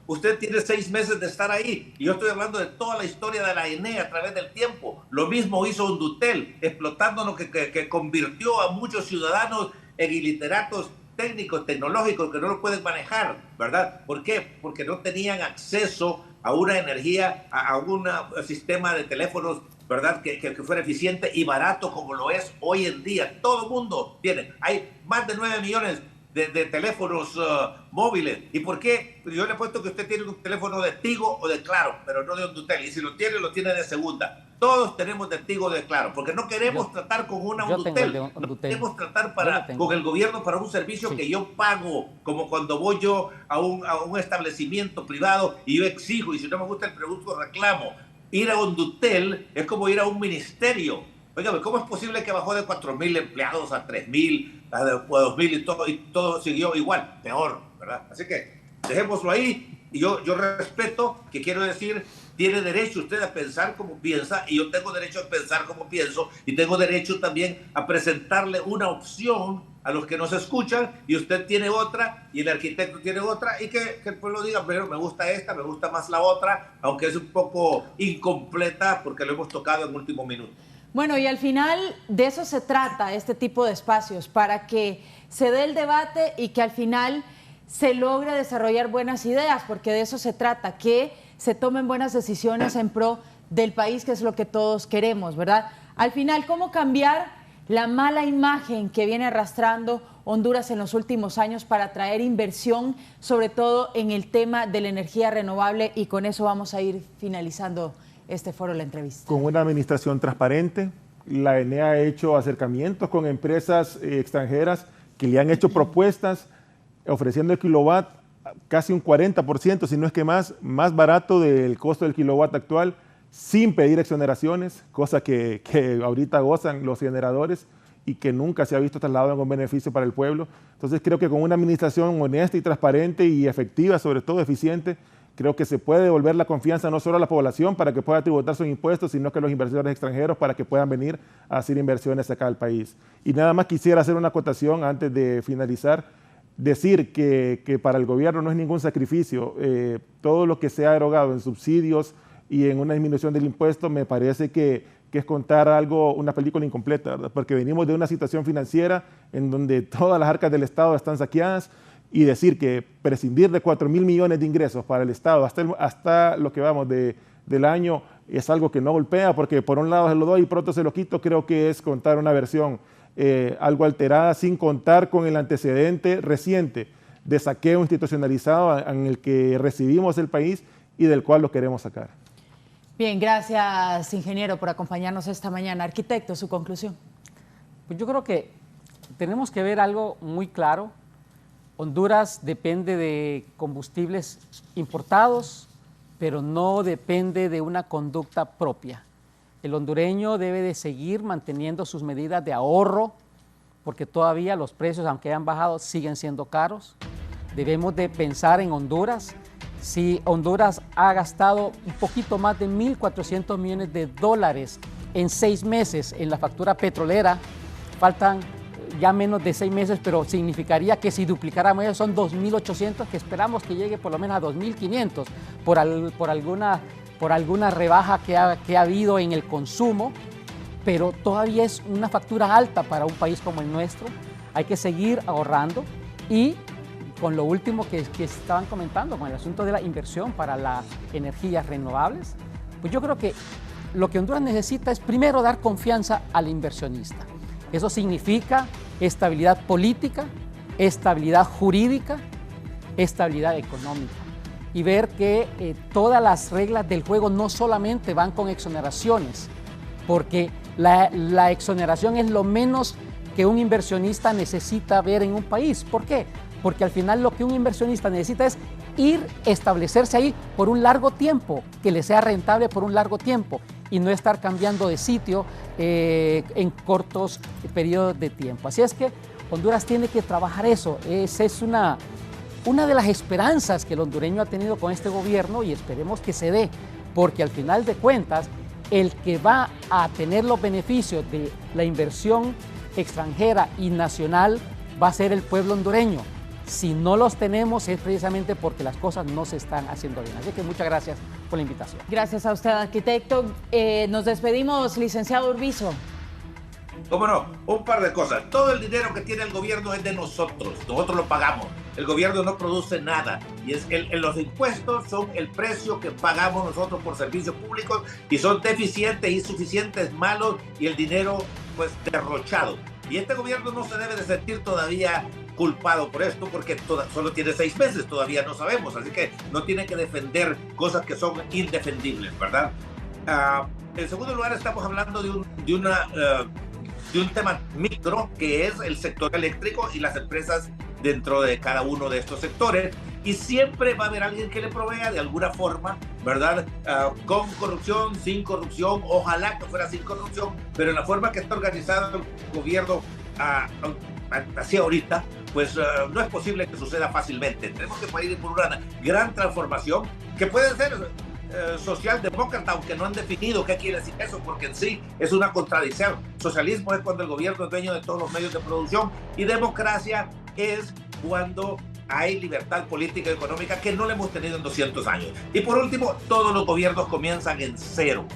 Usted tiene 6 meses de estar ahí, y yo estoy hablando de toda la historia de la ENE a través del tiempo. Lo mismo hizo Hondutel, explotando lo que convirtió a muchos ciudadanos en iliteratos técnicos, tecnológicos, que no lo pueden manejar, ¿verdad? ¿Por qué? Porque no tenían acceso a una energía, a un sistema de teléfonos, ¿verdad?, que fuera eficiente y barato como lo es hoy en día. Todo el mundo tiene. Hay más de 9 millones de teléfonos móviles. ¿Y por qué? Yo le he puesto que usted tiene un teléfono de Tigo o de Claro, pero no de Hondutel. Y si lo tiene de segunda. Todos tenemos de Tigo o de Claro, porque no queremos tratar con una Hondutel. No queremos tratar con el gobierno para un servicio que yo pago, como cuando voy yo a un establecimiento privado y yo exijo, y si no me gusta el producto, reclamo. Ir a Hondutel es como ir a un ministerio. Oiga, ¿cómo es posible que bajó de 4,000 empleados a 3,000, a 2,000 y todo siguió igual? Peor, ¿verdad? Así que dejémoslo ahí. Y yo respeto, que quiero decir, tiene derecho usted a pensar como piensa, y yo tengo derecho a pensar como pienso, y tengo derecho también a presentarle una opción a los que nos escuchan, y usted tiene otra, y el arquitecto tiene otra, y que el pueblo diga: pero me gusta esta, me gusta más la otra, aunque es un poco incompleta porque lo hemos tocado en último minuto. Bueno, y al final de eso se trata este tipo de espacios, para que se dé el debate y que al final se logre desarrollar buenas ideas, porque de eso se trata, que se tomen buenas decisiones en pro del país, que es lo que todos queremos, ¿verdad? Al final, ¿cómo cambiar la mala imagen que viene arrastrando Honduras en los últimos años para atraer inversión, sobre todo en el tema de la energía renovable? Y con eso vamos a ir finalizando este foro, la entrevista. Con una administración transparente, la ENE ha hecho acercamientos con empresas extranjeras que le han hecho propuestas ofreciendo el kilowatt casi un 40%, si no es que más barato del costo del kilowatt actual, sin pedir exoneraciones, cosa que ahorita gozan los generadores, y que nunca se ha visto trasladado en un beneficio para el pueblo. Entonces creo que con una administración honesta y transparente y efectiva, sobre todo eficiente, creo que se puede devolver la confianza no solo a la población para que pueda tributar sus impuestos, sino que a los inversores extranjeros para que puedan venir a hacer inversiones acá al país. Y nada más quisiera hacer una acotación antes de finalizar, decir que para el gobierno no es ningún sacrificio. Todo lo que se ha erogado en subsidios y en una disminución del impuesto me parece que es contar una película incompleta, ¿verdad? Porque venimos de una situación financiera en donde todas las arcas del Estado están saqueadas, y decir que prescindir de 4.000 millones de ingresos para el Estado hasta lo que vamos del año es algo que no golpea, porque por un lado se lo doy y pronto se lo quito. Creo que es contar una versión algo alterada, sin contar con el antecedente reciente de saqueo institucionalizado en el que recibimos el país y del cual lo queremos sacar. Bien, gracias, ingeniero, por acompañarnos esta mañana. Arquitecto, su conclusión. Pues yo creo que tenemos que ver algo muy claro. Honduras depende de combustibles importados, pero no depende de una conducta propia. El hondureño debe de seguir manteniendo sus medidas de ahorro, porque todavía los precios, aunque hayan bajado, siguen siendo caros. Debemos de pensar en Honduras. Si Honduras ha gastado un poquito más de 1.400 millones de dólares en 6 meses en la factura petrolera, faltan ya menos de 6 meses, pero significaría que si duplicáramos eso son 2.800, que esperamos que llegue por lo menos a 2.500 por alguna rebaja que ha habido en el consumo, pero todavía es una factura alta para un país como el nuestro. Hay que seguir ahorrando, y con lo último que estaban comentando, con el asunto de la inversión para las energías renovables, pues yo creo que lo que Honduras necesita es primero dar confianza al inversionista. Eso significa estabilidad política, estabilidad jurídica, estabilidad económica, y ver que todas las reglas del juego no solamente van con exoneraciones, porque la exoneración es lo menos que un inversionista necesita ver en un país. ¿Por qué? Porque al final lo que un inversionista necesita es establecerse ahí por un largo tiempo, que le sea rentable por un largo tiempo, y no estar cambiando de sitio en cortos periodos de tiempo. Así es que Honduras tiene que trabajar eso. Esa es una de las esperanzas que el hondureño ha tenido con este gobierno, y esperemos que se dé, porque al final de cuentas el que va a tener los beneficios de la inversión extranjera y nacional va a ser el pueblo hondureño. Si no los tenemos es precisamente porque las cosas no se están haciendo bien. Así que muchas gracias por la invitación. Gracias a usted, arquitecto. Nos despedimos, licenciado Urbizo. ¿Cómo no? Un par de cosas. Todo el dinero que tiene el gobierno es de nosotros lo pagamos. El gobierno no produce nada, y los impuestos son el precio que pagamos nosotros por servicios públicos, y son deficientes, insuficientes, malos, y el dinero pues derrochado. Y este gobierno no se debe de sentir todavía culpado por esto, porque solo tiene 6 meses, todavía no sabemos, así que no tiene que defender cosas que son indefendibles, ¿verdad? En segundo lugar, estamos hablando de un tema micro, que es el sector eléctrico y las empresas dentro de cada uno de estos sectores, y siempre va a haber alguien que le provea de alguna forma, ¿verdad? Con corrupción, sin corrupción, ojalá que fuera sin corrupción, pero en la forma que está organizado el gobierno así ahorita, pues no es posible que suceda fácilmente. Tenemos que ir por una gran transformación que puede ser socialdemócrata, aunque no han definido qué quiere decir eso, porque en sí es una contradicción. Socialismo es cuando el gobierno es dueño de todos los medios de producción, y democracia es cuando hay libertad política y económica, que no la hemos tenido en 200 años. Y por último, todos los gobiernos comienzan en cero.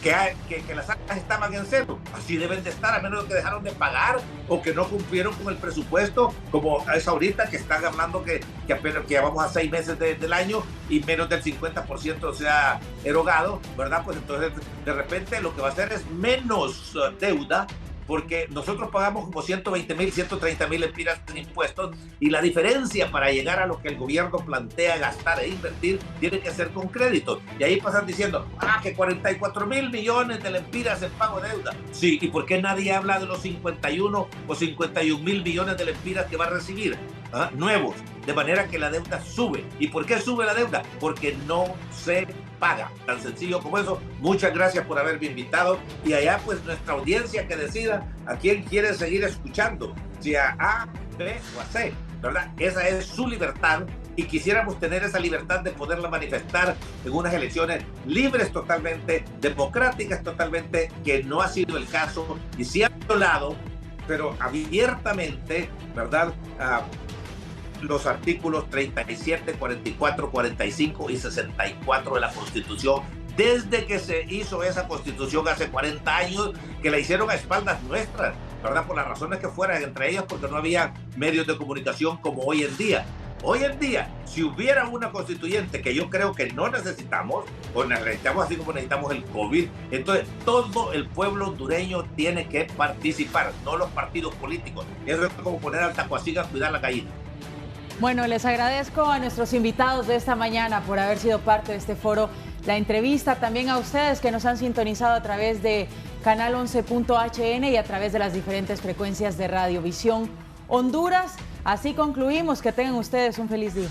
Que las arcas estaban en cero, así deben de estar, a menos que dejaron de pagar o que no cumplieron con el presupuesto, como es ahorita, que están hablando que apenas que vamos a 6 meses del año y menos del 50% se ha erogado, ¿verdad? Pues entonces de repente lo que va a hacer es menos deuda, porque nosotros pagamos como 120,000, 130,000 lempiras en impuestos, y la diferencia para llegar a lo que el gobierno plantea gastar e invertir tiene que ser con crédito. Y ahí pasan diciendo, que 44,000 millones de lempiras en pago de deuda. Sí, ¿y por qué nadie habla de los 51 o 51,000 millones de lempiras que va a recibir? Nuevos, de manera que la deuda sube. ¿Y por qué sube la deuda? Porque no se paga. Tan sencillo como eso. Muchas gracias por haberme invitado. Y allá pues nuestra audiencia que decida a quién quiere seguir escuchando. Si a A, B o a C, ¿verdad? Esa es su libertad. Y quisiéramos tener esa libertad de poderla manifestar en unas elecciones libres totalmente, democráticas totalmente, que no ha sido el caso y sí ha violado, pero abiertamente, ¿verdad? Los artículos 37, 44, 45 y 64 de la Constitución, desde que se hizo esa Constitución hace 40 años, que la hicieron a espaldas nuestras, ¿verdad? Por las razones que fueran, entre ellas porque no había medios de comunicación como hoy en día. Hoy en día, si hubiera una constituyente, que yo creo que no necesitamos, o necesitamos así como necesitamos el COVID, entonces todo el pueblo hondureño tiene que participar, no los partidos políticos. Eso es como poner al tacuacín a cuidar la gallina. Bueno, les agradezco a nuestros invitados de esta mañana por haber sido parte de este foro, la entrevista, también a ustedes que nos han sintonizado a través de Canal 11.hn y a través de las diferentes frecuencias de Radiovisión Honduras. Así concluimos. Que tengan ustedes un feliz día.